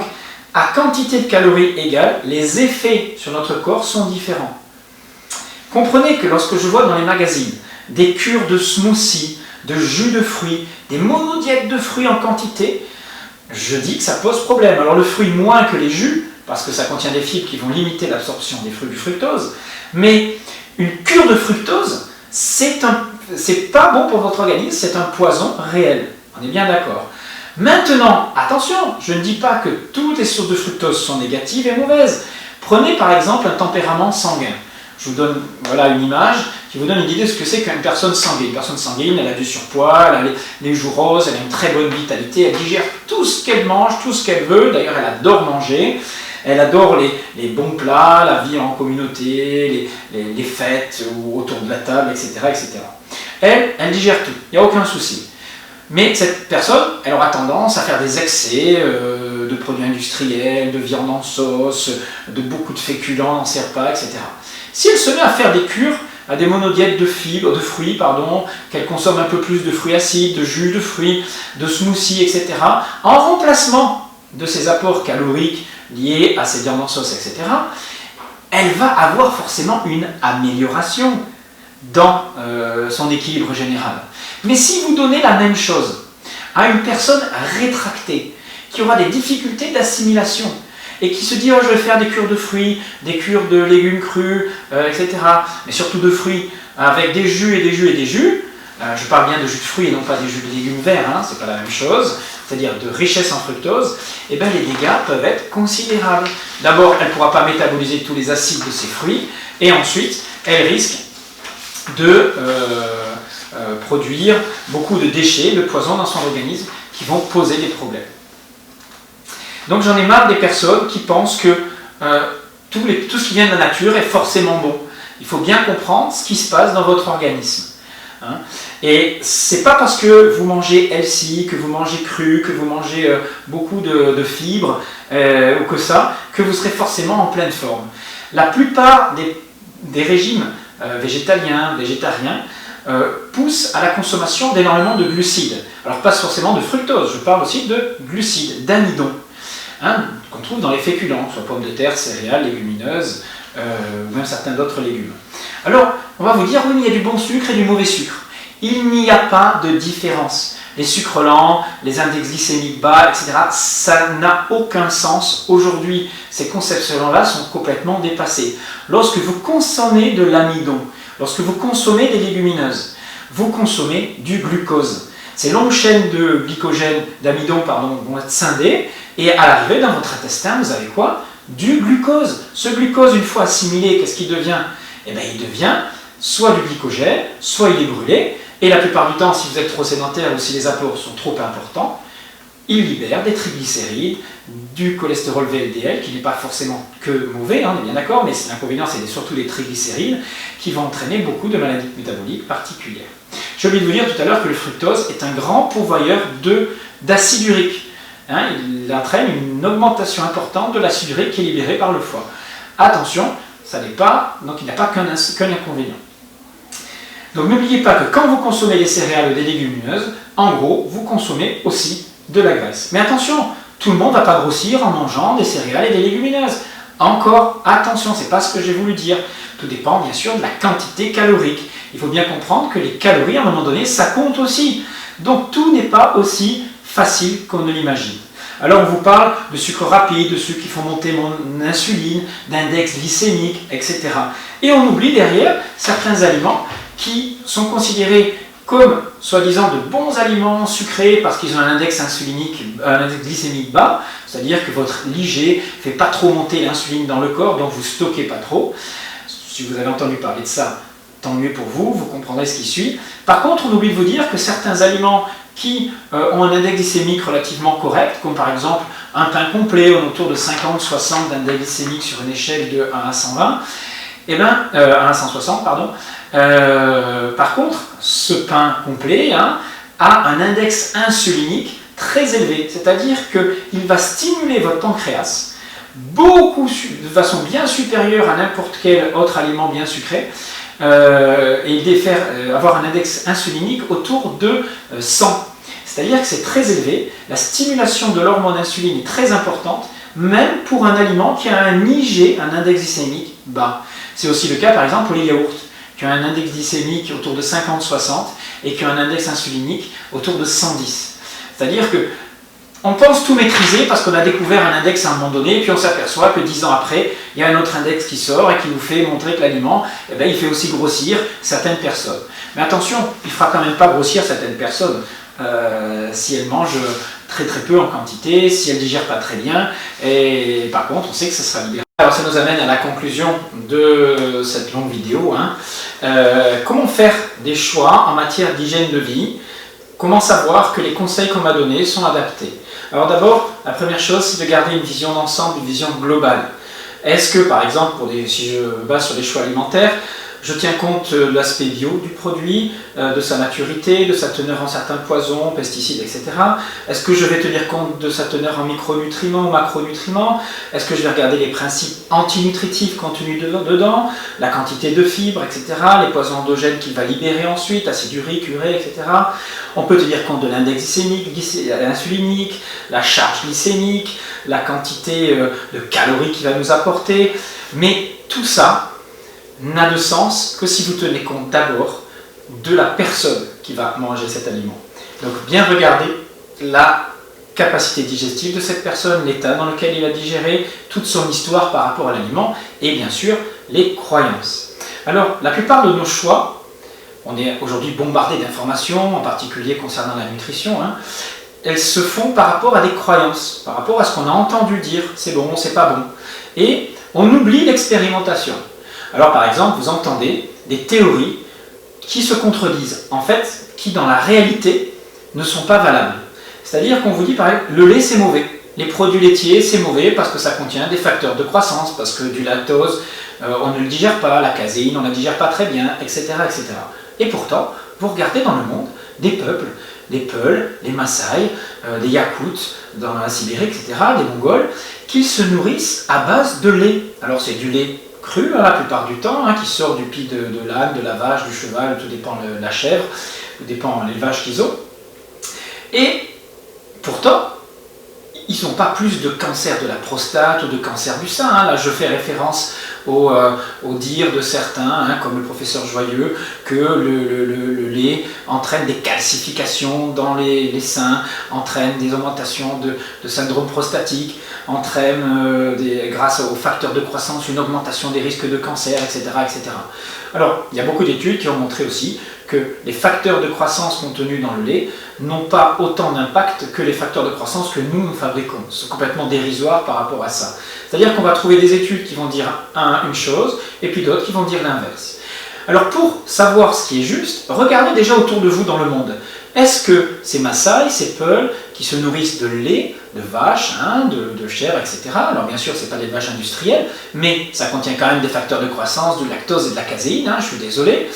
à quantité de calories égale, les effets sur notre corps sont différents. Comprenez que lorsque je vois dans les magazines des cures de smoothie, de jus de fruits, des monodiètes de fruits en quantité, je dis que ça pose problème. Alors le fruit moins que les jus, parce que ça contient des fibres qui vont limiter l'absorption des fruits du fructose, mais une cure de fructose, c'est pas bon pour votre organisme, c'est un poison réel. On est bien d'accord. Maintenant, attention, je ne dis pas que toutes les sources de fructose sont négatives et mauvaises. Prenez par exemple un tempérament sanguin. Je vous donne voilà, une image qui vous donne une idée de ce que c'est qu'une personne sanguine. Une personne sanguine, elle a du surpoids, elle a les joues roses, elle a une très bonne vitalité, elle digère tout ce qu'elle mange, tout ce qu'elle veut. D'ailleurs, elle adore manger. Elle adore les bons plats, la vie en communauté, les fêtes ou autour de la table, etc. etc. Elle digère tout, il n'y a aucun souci. Mais cette personne, elle aura tendance à faire des excès de produits industriels, de viande en sauce, de beaucoup de féculents dans ses repas, etc. Si elle se met à faire des cures, à des monodiètes de fruits, qu'elle consomme un peu plus de fruits acides, de jus de fruits, de smoothies, etc., en remplacement de ses apports caloriques liés à ses viandes en sauce, etc., elle va avoir forcément une amélioration dans son équilibre général. Mais si vous donnez la même chose à une personne rétractée, qui aura des difficultés d'assimilation, et qui se dit « oh, je vais faire des cures de fruits, des cures de légumes crus, etc. » mais surtout de fruits, avec des jus et des jus et des jus, je parle bien de jus de fruits et non pas des jus de légumes verts, c'est pas la même chose, c'est-à-dire de richesse en fructose, et bien les dégâts peuvent être considérables. D'abord, elle ne pourra pas métaboliser tous les acides de ses fruits, et ensuite, elle risque de produire beaucoup de déchets, de poisons dans son organisme, qui vont poser des problèmes. Donc j'en ai marre des personnes qui pensent que tout ce qui vient de la nature est forcément bon. Il faut bien comprendre ce qui se passe dans votre organisme. Et c'est pas parce que vous mangez healthy, que vous mangez cru, que vous mangez beaucoup de fibres ou que vous serez forcément en pleine forme. La plupart des régimes végétaliens, végétariens, poussent à la consommation d'énormément de glucides. Alors pas forcément de fructose, je parle aussi de glucides, d'amidon, qu'on trouve dans les féculents, soit pommes de terre, céréales, légumineuses, ou même certains d'autres légumes. Alors, on va vous dire, oui, mais il y a du bon sucre et du mauvais sucre. Il n'y a pas de différence. Les sucres lents, les index glycémiques bas, etc., ça n'a aucun sens. Aujourd'hui, ces conceptions-là sont complètement dépassées. Lorsque vous consommez de l'amidon, lorsque vous consommez des légumineuses, vous consommez du glucose. Ces longues chaînes de glycogène, d'amidon, pardon, vont être scindées, et à l'arrivée, dans votre intestin, vous avez quoi? Du glucose. Ce glucose, une fois assimilé, qu'est-ce qu'il devient? Eh bien, il devient soit du glycogène, soit il est brûlé, et la plupart du temps, si vous êtes trop sédentaire ou si les apports sont trop importants, il libère des triglycérides, du cholestérol VLDL, qui n'est pas forcément que mauvais, hein, on est bien d'accord, mais l'inconvénient, c'est surtout les triglycérides, qui vont entraîner beaucoup de maladies métaboliques particulières. J'ai oublié de vous dire tout à l'heure que le fructose est un grand pourvoyeur d'acide urique. Hein, il entraîne une augmentation importante de l'acide urique qui est libéré par le foie. Attention, ça n'est pas, donc il n'y a pas qu'un inconvénient. Donc n'oubliez pas que quand vous consommez des céréales ou des légumineuses, en gros, vous consommez aussi de la graisse. Mais attention, tout le monde ne va pas grossir en mangeant des céréales et des légumineuses. Encore, attention, ce n'est pas ce que j'ai voulu dire. Tout dépend bien sûr de la quantité calorique. Il faut bien comprendre que les calories, à un moment donné, ça compte aussi. Donc tout n'est pas aussi facile qu'on ne l'imagine. Alors on vous parle de sucre rapide, de ceux qui font monter mon insuline, d'index glycémique, etc. Et on oublie derrière certains aliments qui sont considérés comme soi-disant de bons aliments sucrés parce qu'ils ont un index glycémique bas, c'est-à-dire que votre IG ne fait pas trop monter l'insuline dans le corps, donc vous ne stockez pas trop. Si vous avez entendu parler de ça, tant mieux pour vous, vous comprendrez ce qui suit. Par contre, on oublie de vous dire que certains aliments qui ont un index glycémique relativement correct, comme par exemple un pain complet autour de 50-60 d'index glycémique sur une échelle de 1 à 120, eh bien, 1 à 160, pardon. Par contre, ce pain complet a un index insulinique très élevé, c'est-à-dire qu'il va stimuler votre pancréas de façon bien supérieure à n'importe quel autre aliment bien sucré, et avoir un index insulinique autour de 100. C'est-à-dire que c'est très élevé, la stimulation de l'hormone insuline est très importante, même pour un aliment qui a un IG, un index glycémique bas. C'est aussi le cas par exemple pour les yaourts, qui ont un index glycémique autour de 50-60 et qui ont un index insulinique autour de 110. C'est-à-dire que on pense tout maîtriser parce qu'on a découvert un index à un moment donné, et puis on s'aperçoit que 10 ans après, il y a un autre index qui sort et qui nous fait montrer que l'aliment, il fait aussi grossir certaines personnes. Mais attention, il ne fera quand même pas grossir certaines personnes si elles mangent très très peu en quantité, si elles ne digèrent pas très bien, et par contre, on sait que ça sera libéré. Alors ça nous amène à la conclusion de cette longue vidéo. Comment faire des choix en matière d'hygiène de vie? Comment savoir que les conseils qu'on m'a donnés sont adaptés? Alors d'abord, la première chose, c'est de garder une vision d'ensemble, une vision globale. Est-ce que, par exemple, si je me base sur les choix alimentaires, je tiens compte de l'aspect bio du produit, de sa maturité, de sa teneur en certains poisons, pesticides, etc. Est-ce que je vais tenir compte de sa teneur en micronutriments ou macronutriments? Est-ce que je vais regarder les principes antinutritifs contenus dedans, la quantité de fibres, etc., les poisons endogènes qu'il va libérer ensuite, acide urique, urée, etc. On peut tenir compte de l'index glycémique, insulinique, la charge glycémique, la quantité de calories qu'il va nous apporter, mais tout ça n'a de sens que si vous tenez compte d'abord de la personne qui va manger cet aliment. Donc bien regarder la capacité digestive de cette personne, l'état dans lequel il a digéré, toute son histoire par rapport à l'aliment et bien sûr les croyances. Alors la plupart de nos choix, on est aujourd'hui bombardé d'informations, en particulier concernant la nutrition, elles se font par rapport à des croyances, par rapport à ce qu'on a entendu dire, c'est bon, c'est pas bon. Et on oublie l'expérimentation. Alors par exemple, vous entendez des théories qui se contredisent, en fait, qui dans la réalité ne sont pas valables. C'est-à-dire qu'on vous dit par exemple, le lait c'est mauvais, les produits laitiers c'est mauvais parce que ça contient des facteurs de croissance, parce que du lactose, on ne le digère pas, la caséine, on ne la digère pas très bien, etc., etc. Et pourtant, vous regardez dans le monde des peuples, des Peuls, des Maasai, des Yakoutes dans la Sibérie, etc., des Mongols, qui se nourrissent à base de lait. Alors c'est du lait cru la plupart du temps, qui sort du pis de l'âne, de la vache, du cheval, tout dépend de la chèvre, tout dépend de l'élevage qu'ils ont. Et pourtant, ils n'ont pas plus de cancer de la prostate ou de cancer du sein. Là, je fais référence au dire de certains, hein, comme le professeur Joyeux, que le lait entraîne des calcifications dans les seins, entraîne des augmentations de syndrome prostatique, entraîne, grâce aux facteurs de croissance, une augmentation des risques de cancer, etc., etc. Alors, il y a beaucoup d'études qui ont montré aussi que les facteurs de croissance contenus dans le lait n'ont pas autant d'impact que les facteurs de croissance que nous fabriquons. C'est complètement dérisoire par rapport à ça. C'est-à-dire qu'on va trouver des études qui vont dire une chose, et puis d'autres qui vont dire l'inverse. Alors pour savoir ce qui est juste, regardez déjà autour de vous dans le monde. Est-ce que ces Maasai, ces Peuls, qui se nourrissent de lait, de vaches, hein, de chair, etc. Alors bien sûr, ce n'est pas des vaches industrielles, mais ça contient quand même des facteurs de croissance, du lactose et de la caséine, hein, je suis désolé.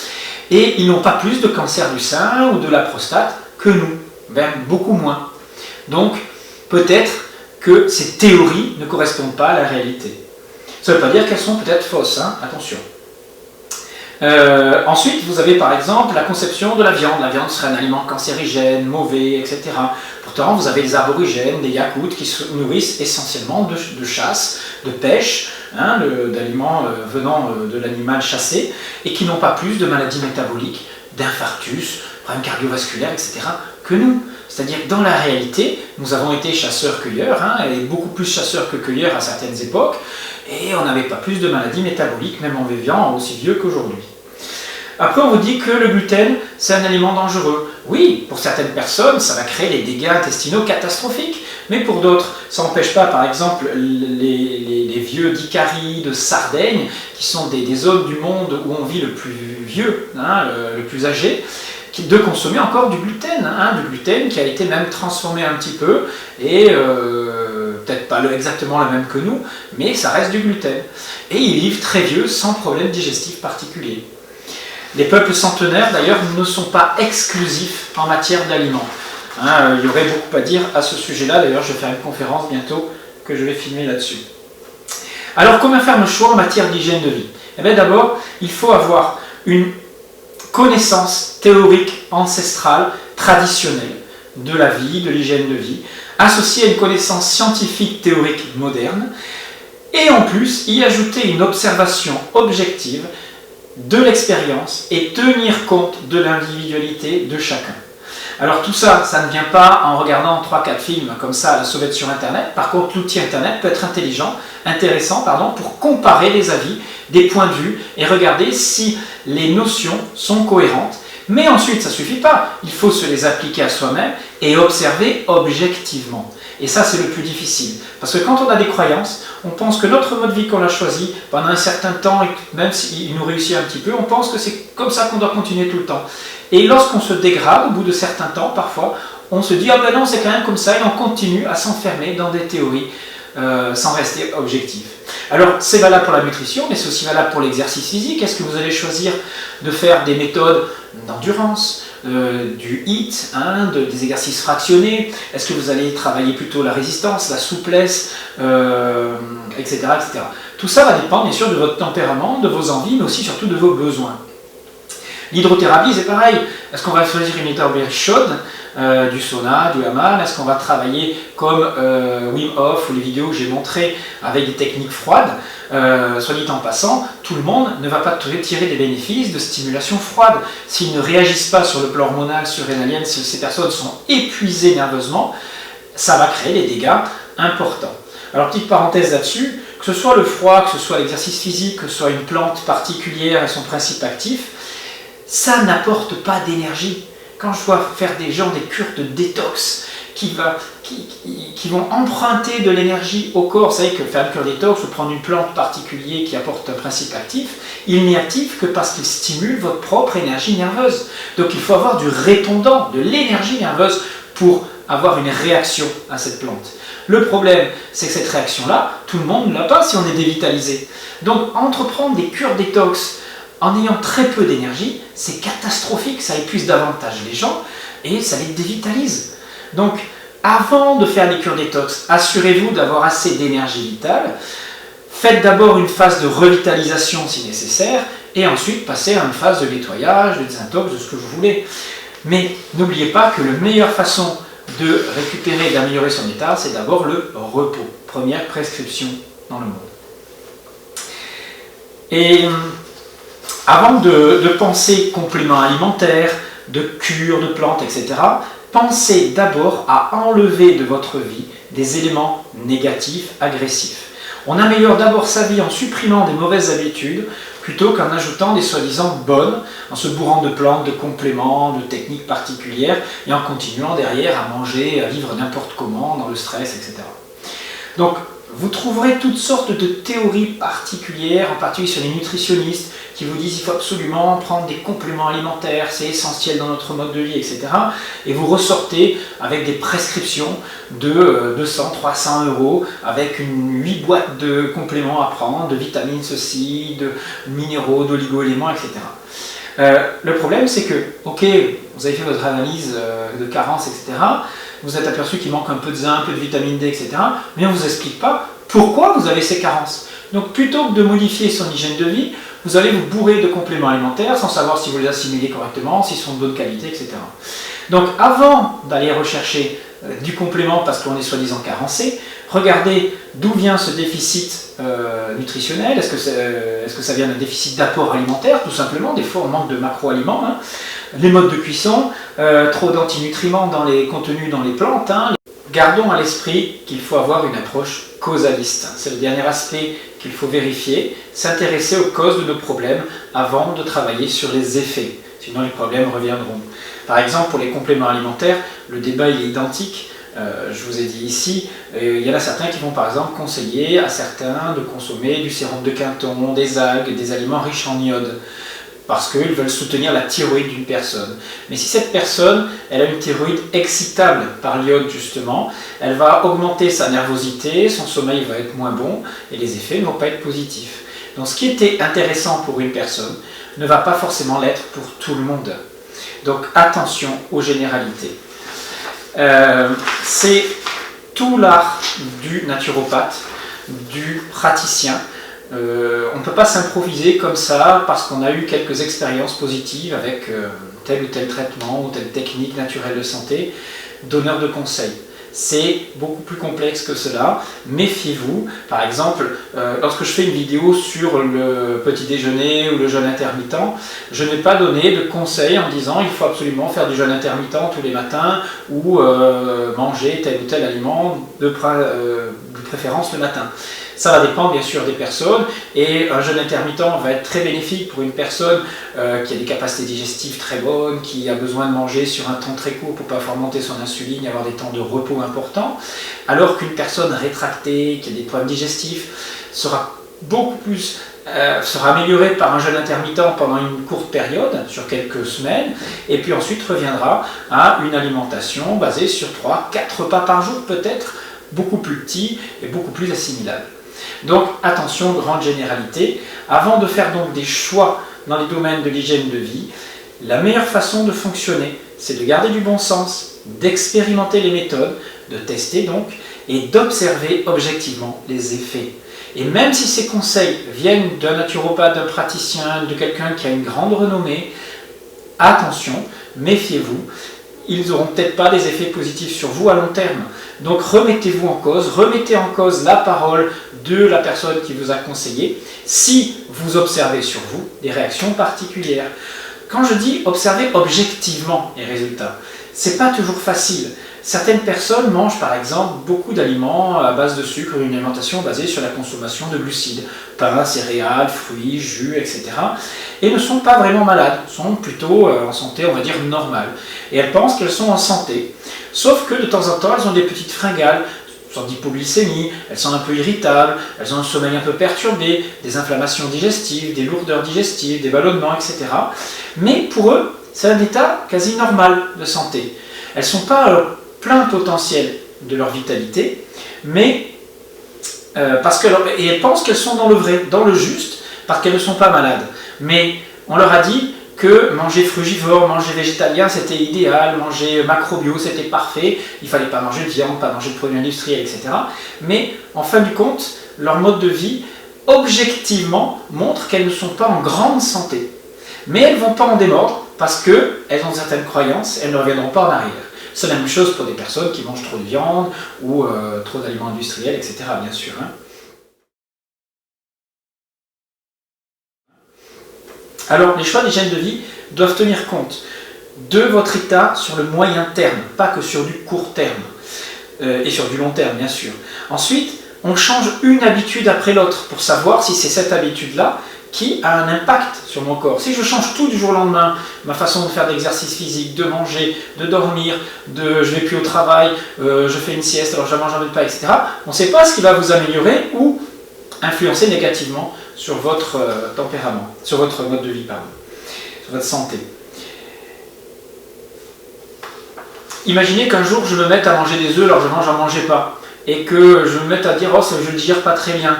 Et ils n'ont pas plus de cancer du sein ou de la prostate que nous, même beaucoup moins. Donc peut-être que ces théories ne correspondent pas à la réalité. Ça ne veut pas dire qu'elles sont peut-être fausses, hein, attention. Ensuite, vous avez par exemple la conception de la viande. La viande serait un aliment cancérigène, mauvais, etc. Pourtant, vous avez les aborigènes, des Yakoutes, qui se nourrissent essentiellement de chasse, de pêche, hein, d'aliments venant de l'animal chassé, et qui n'ont pas plus de maladies métaboliques, d'infarctus, problèmes cardiovasculaires, etc. que nous. C'est-à-dire que dans la réalité, nous avons été chasseurs-cueilleurs, hein, et beaucoup plus chasseurs que cueilleurs à certaines époques, et on n'avait pas plus de maladies métaboliques, même en vivant aussi vieux qu'aujourd'hui. Après, on vous dit que le gluten, c'est un aliment dangereux. Oui, pour certaines personnes, ça va créer des dégâts intestinaux catastrophiques, mais pour d'autres, ça n'empêche pas, par exemple, les vieux d'Icarie, de Sardaigne, qui sont des zones du monde où on vit le plus vieux, hein, le plus âgé, de consommer encore du gluten, hein, du gluten qui a été même transformé un petit peu, et peut-être pas exactement le même que nous, mais ça reste du gluten. Et ils vivent très vieux, sans problème digestif particulier. Les peuples centenaires, d'ailleurs, ne sont pas exclusifs en matière d'aliments. Hein, il y aurait beaucoup à dire à ce sujet-là, d'ailleurs je vais faire une conférence bientôt que je vais filmer là-dessus. Alors comment faire le choix en matière d'hygiène de vie? Eh bien d'abord, il faut avoir une connaissance théorique ancestrale, traditionnelle de la vie, de l'hygiène de vie, associée à une connaissance scientifique théorique moderne, et en plus y ajouter une observation objective de l'expérience et tenir compte de l'individualité de chacun. Alors tout ça, ça ne vient pas en regardant 3-4 films comme ça à la sauvette sur Internet. Par contre, l'outil Internet peut être intéressant pour comparer les avis, des points de vue et regarder si les notions sont cohérentes. Mais ensuite, ça ne suffit pas. Il faut se les appliquer à soi-même et observer objectivement. Et ça, c'est le plus difficile. Parce que quand on a des croyances, on pense que notre mode de vie qu'on a choisi pendant un certain temps, et même s'il nous réussit un petit peu, on pense que c'est comme ça qu'on doit continuer tout le temps. Et lorsqu'on se dégrade, au bout de certains temps, parfois, on se dit « Ah ben non, c'est quand même comme ça » et on continue à s'enfermer dans des théories sans rester objectif. Alors, c'est valable pour la nutrition, mais c'est aussi valable pour l'exercice physique. Est-ce que vous allez choisir de faire des méthodes d'endurance, du HIIT, hein, des exercices fractionnés? Est-ce que vous allez travailler plutôt la résistance, la souplesse, etc., etc. Tout ça va dépendre bien sûr de votre tempérament, de vos envies, mais aussi surtout de vos besoins. L'hydrothérapie, c'est pareil. Est-ce qu'on va choisir une hydrothérapie chaude, du sauna, du hammam? Est-ce qu'on va travailler comme Wim Hof ou les vidéos que j'ai montrées avec des techniques froides? Soit dit en passant, tout le monde ne va pas tirer des bénéfices de stimulation froide. S'ils ne réagissent pas sur le plan hormonal, surrénalien, si ces personnes sont épuisées nerveusement, ça va créer des dégâts importants. Alors petite parenthèse là-dessus, que ce soit le froid, que ce soit l'exercice physique, que ce soit une plante particulière et son principe actif, ça n'apporte pas d'énergie. Quand je vois faire des gens des cures de détox qui vont emprunter de l'énergie au corps, vous savez que faire une cure détox ou prendre une plante particulière qui apporte un principe actif, il n'est actif que parce qu'il stimule votre propre énergie nerveuse. Donc il faut avoir du répondant, de l'énergie nerveuse pour avoir une réaction à cette plante. Le problème, c'est que cette réaction-là, tout le monde ne l'a pas si on est dévitalisé. Donc entreprendre des cures détox en ayant très peu d'énergie, c'est catastrophique, ça épuise davantage les gens et ça les dévitalise. Donc, avant de faire des cures détox, assurez-vous d'avoir assez d'énergie vitale. Faites d'abord une phase de revitalisation si nécessaire et ensuite passez à une phase de nettoyage, de désintox, de ce que vous voulez. Mais n'oubliez pas que la meilleure façon de récupérer et d'améliorer son état, c'est d'abord le repos. Première prescription dans le monde. Et avant de penser compléments alimentaires, de cure, de plantes, etc., pensez d'abord à enlever de votre vie des éléments négatifs, agressifs. On améliore d'abord sa vie en supprimant des mauvaises habitudes plutôt qu'en ajoutant des soi-disant bonnes, en se bourrant de plantes, de compléments, de techniques particulières et en continuant derrière à manger, à vivre n'importe comment, dans le stress, etc. Donc, vous trouverez toutes sortes de théories particulières, en particulier sur les nutritionnistes, qui vous disent qu'il faut absolument prendre des compléments alimentaires, c'est essentiel dans notre mode de vie, etc. Et vous ressortez avec des prescriptions de 200, 300 euros, avec 8 boîtes de compléments à prendre, de vitamines ceci, de minéraux, d'oligo-éléments, etc. Le problème, c'est que, ok, vous avez fait votre analyse de carence, etc., vous êtes aperçu qu'il manque un peu de zinc, un peu de vitamine D, etc., mais on ne vous explique pas pourquoi vous avez ces carences. Donc plutôt que de modifier son hygiène de vie, vous allez vous bourrer de compléments alimentaires sans savoir si vous les assimilez correctement, s'ils sont de bonne qualité, etc. Donc avant d'aller rechercher du complément parce qu'on est soi-disant carencé, regardez d'où vient ce déficit nutritionnel. Est-ce que ça vient d'un déficit d'apport alimentaire, tout simplement? Des fois on manque de macro-aliments, hein. Les modes de cuisson, trop d'antinutriments contenus dans les plantes, hein. Gardons à l'esprit qu'il faut avoir une approche causaliste. C'est le dernier aspect qu'il faut vérifier, s'intéresser aux causes de nos problèmes avant de travailler sur les effets. Sinon les problèmes reviendront. Par exemple, pour les compléments alimentaires, le débat il est identique. Je vous ai dit ici, il y en a certains qui vont par exemple conseiller à certains de consommer du sérum de Quinton, des algues, des aliments riches en iode, parce qu'ils veulent soutenir la thyroïde d'une personne. Mais si cette personne, elle a une thyroïde excitable par l'iode justement, elle va augmenter sa nervosité, son sommeil va être moins bon, et les effets ne vont pas être positifs. Donc ce qui était intéressant pour une personne ne va pas forcément l'être pour tout le monde. Donc attention aux généralités. C'est tout l'art du naturopathe, du praticien. On ne peut pas s'improviser comme ça parce qu'on a eu quelques expériences positives avec tel ou tel traitement ou telle technique naturelle de santé, donneur de conseils. C'est beaucoup plus complexe que cela. Méfiez-vous. Par exemple, lorsque je fais une vidéo sur le petit déjeuner ou le jeûne intermittent, je ne vais pas donner de conseils en disant il faut absolument faire du jeûne intermittent tous les matins ou manger tel ou tel aliment de préférence le matin. Ça va dépendre bien sûr des personnes et un jeûne intermittent va être très bénéfique pour une personne qui a des capacités digestives très bonnes, qui a besoin de manger sur un temps très court pour ne pas faire monter son insuline et avoir des temps de repos importants, alors qu'une personne rétractée, qui a des problèmes digestifs, sera beaucoup plus sera améliorée par un jeûne intermittent pendant une courte période, sur quelques semaines, et puis ensuite reviendra à une alimentation basée sur 3-4 repas par jour peut-être, beaucoup plus petits et beaucoup plus assimilables. Donc attention, grande généralité, avant de faire donc des choix dans les domaines de l'hygiène de vie, la meilleure façon de fonctionner, c'est de garder du bon sens, d'expérimenter les méthodes, de tester donc, et d'observer objectivement les effets. Et même si ces conseils viennent d'un naturopathe, d'un praticien, de quelqu'un qui a une grande renommée, attention, méfiez-vous, ils n'auront peut-être pas des effets positifs sur vous à long terme. Donc remettez-vous en cause, remettez en cause la parole de la personne qui vous a conseillé, si vous observez sur vous des réactions particulières. Quand je dis observer objectivement les résultats, c'est pas toujours facile. Certaines personnes mangent par exemple beaucoup d'aliments à base de sucre, une alimentation basée sur la consommation de glucides, pain, céréales, fruits, jus, etc. et ne sont pas vraiment malades, sont plutôt en santé, on va dire, normale. Et elles pensent qu'elles sont en santé. Sauf que de temps en temps, elles ont des petites fringales, une sorte d'hypoglycémie, elles sont un peu irritables, elles ont un sommeil un peu perturbé, des inflammations digestives, des lourdeurs digestives, des ballonnements, etc. Mais pour eux, c'est un état quasi normal de santé. Elles ne sont pas plein potentiel de leur vitalité, mais et elles pensent qu'elles sont dans le vrai, dans le juste, parce qu'elles ne sont pas malades. Mais on leur a dit que manger frugivore, manger végétalien, c'était idéal, manger macrobio, c'était parfait, il ne fallait pas manger de viande, pas manger de produits industriels, etc. Mais en fin de compte, leur mode de vie, objectivement, montre qu'elles ne sont pas en grande santé. Mais elles ne vont pas en démordre, parce qu'elles ont certaines croyances, elles ne reviendront pas en arrière. C'est la même chose pour des personnes qui mangent trop de viande ou trop d'aliments industriels, etc. bien sûr. Hein. Alors, les choix d'hygiène de vie doivent tenir compte de votre état sur le moyen terme, pas que sur du court terme, et sur du long terme, bien sûr. Ensuite, on change une habitude après l'autre pour savoir si c'est cette habitude-là qui a un impact sur mon corps. Si je change tout du jour au lendemain, ma façon de faire d'exercice physique, de manger, de dormir, je vais plus au travail, je fais une sieste, alors je mange un peu de pain, etc., on ne sait pas ce qui va vous améliorer ou influencer négativement sur votre tempérament, sur votre mode de vie, pardon, sur votre santé. Imaginez qu'un jour je me mette à manger des œufs alors je n'en mangeais pas, et que je me mette à dire « oh, je ne digère pas très bien ».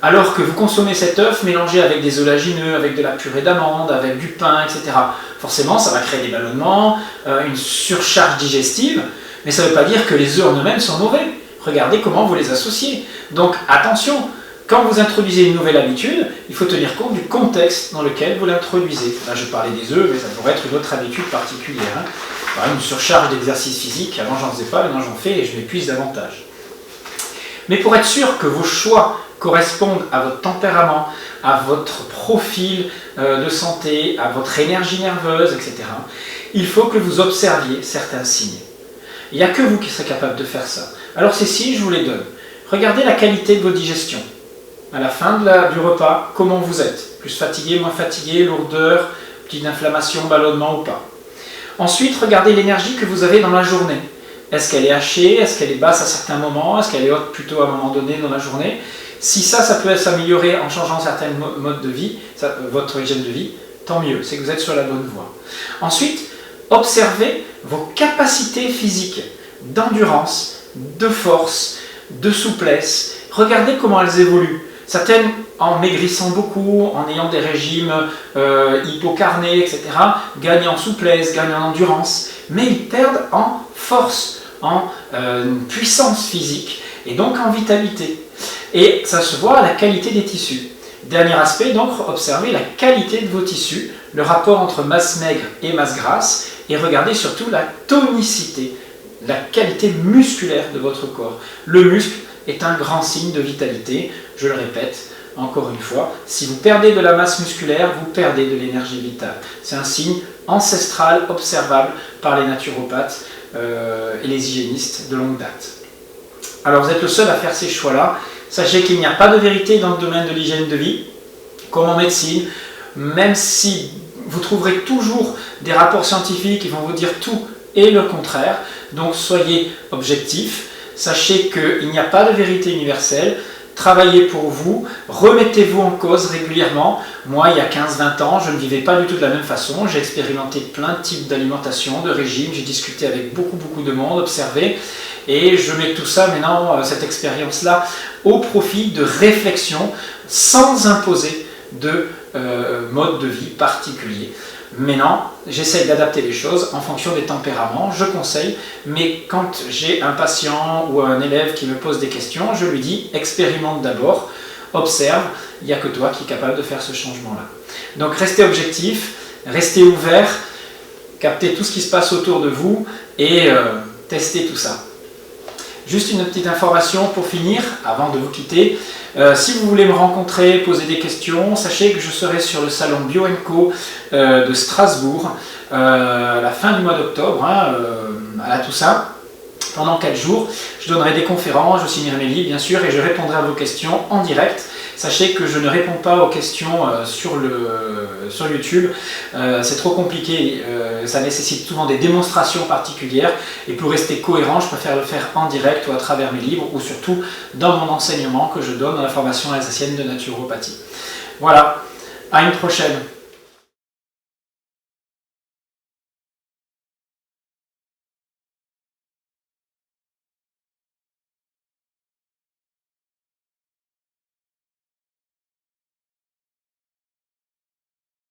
Alors que vous consommez cet œuf mélangé avec des oléagineux, avec de la purée d'amande, avec du pain, etc. Forcément, ça va créer des ballonnements, une surcharge digestive, mais ça ne veut pas dire que les œufs en eux-mêmes sont mauvais. Regardez comment vous les associez. Donc attention, quand vous introduisez une nouvelle habitude, il faut tenir compte du contexte dans lequel vous l'introduisez. Là, je parlais des œufs, mais ça pourrait être une autre habitude particulière. Par exemple, une surcharge d'exercice physique, avant j'en faisais pas, maintenant j'en fais et je m'épuise davantage. Mais pour être sûr que vos choix correspondent à votre tempérament, à votre profil de santé, à votre énergie nerveuse, etc., il faut que vous observiez certains signes. Il n'y a que vous qui serez capable de faire ça. Alors ces signes, je vous les donne. Regardez la qualité de vos digestions. À la fin du repas, comment vous êtes? Plus fatigué, moins fatigué, lourdeur, petite inflammation, ballonnement ou pas. Ensuite, regardez l'énergie que vous avez dans la journée. Est-ce qu'elle est hachée? Est-ce qu'elle est basse à certains moments? Est-ce qu'elle est haute plutôt à un moment donné dans la journée? Si ça peut s'améliorer en changeant certains modes de vie, votre hygiène de vie, tant mieux, c'est que vous êtes sur la bonne voie. Ensuite, observez vos capacités physiques d'endurance, de force, de souplesse. Regardez comment elles évoluent. Certaines, en maigrissant beaucoup, en ayant des régimes hypocarnés, etc., gagnent en souplesse, gagnent en endurance, mais ils perdent en force, en puissance physique et donc en vitalité. Et ça se voit à la qualité des tissus. Dernier aspect, donc, observez la qualité de vos tissus, le rapport entre masse maigre et masse grasse, et regardez surtout la tonicité, la qualité musculaire de votre corps. Le muscle est un grand signe de vitalité, je le répète encore une fois, si vous perdez de la masse musculaire, vous perdez de l'énergie vitale. C'est un signe ancestral observable par les naturopathes et les hygiénistes de longue date. Alors vous êtes le seul à faire ces choix-là. Sachez qu'il n'y a pas de vérité dans le domaine de l'hygiène de vie, comme en médecine, même si vous trouverez toujours des rapports scientifiques qui vont vous dire tout et le contraire. Donc soyez objectifs, sachez qu'il n'y a pas de vérité universelle, travaillez pour vous, remettez-vous en cause régulièrement. Moi, il y a 15-20 ans, je ne vivais pas du tout de la même façon, j'ai expérimenté plein de types d'alimentation, de régimes, j'ai discuté avec beaucoup de monde, observé, et je mets tout ça maintenant, cette expérience-là, au profit de réflexion, sans imposer de mode de vie particulier. Maintenant, j'essaie d'adapter les choses en fonction des tempéraments, je conseille, mais quand j'ai un patient ou un élève qui me pose des questions, je lui dis expérimente d'abord, observe, il n'y a que toi qui es capable de faire ce changement-là. Donc restez objectif, restez ouvert, captez tout ce qui se passe autour de vous et testez tout ça. Juste une petite information pour finir, avant de vous quitter. Si vous voulez me rencontrer, poser des questions, sachez que je serai sur le salon Bio & Co de Strasbourg à la fin du mois d'octobre, à la Toussaint, pendant 4 jours. Je donnerai des conférences, je signerai mes livres bien sûr et je répondrai à vos questions en direct. Sachez que je ne réponds pas aux questions sur YouTube, c'est trop compliqué, ça nécessite souvent des démonstrations particulières et pour rester cohérent, je préfère le faire en direct ou à travers mes livres ou surtout dans mon enseignement que je donne dans la formation alsacienne de naturopathie. Voilà, à une prochaine.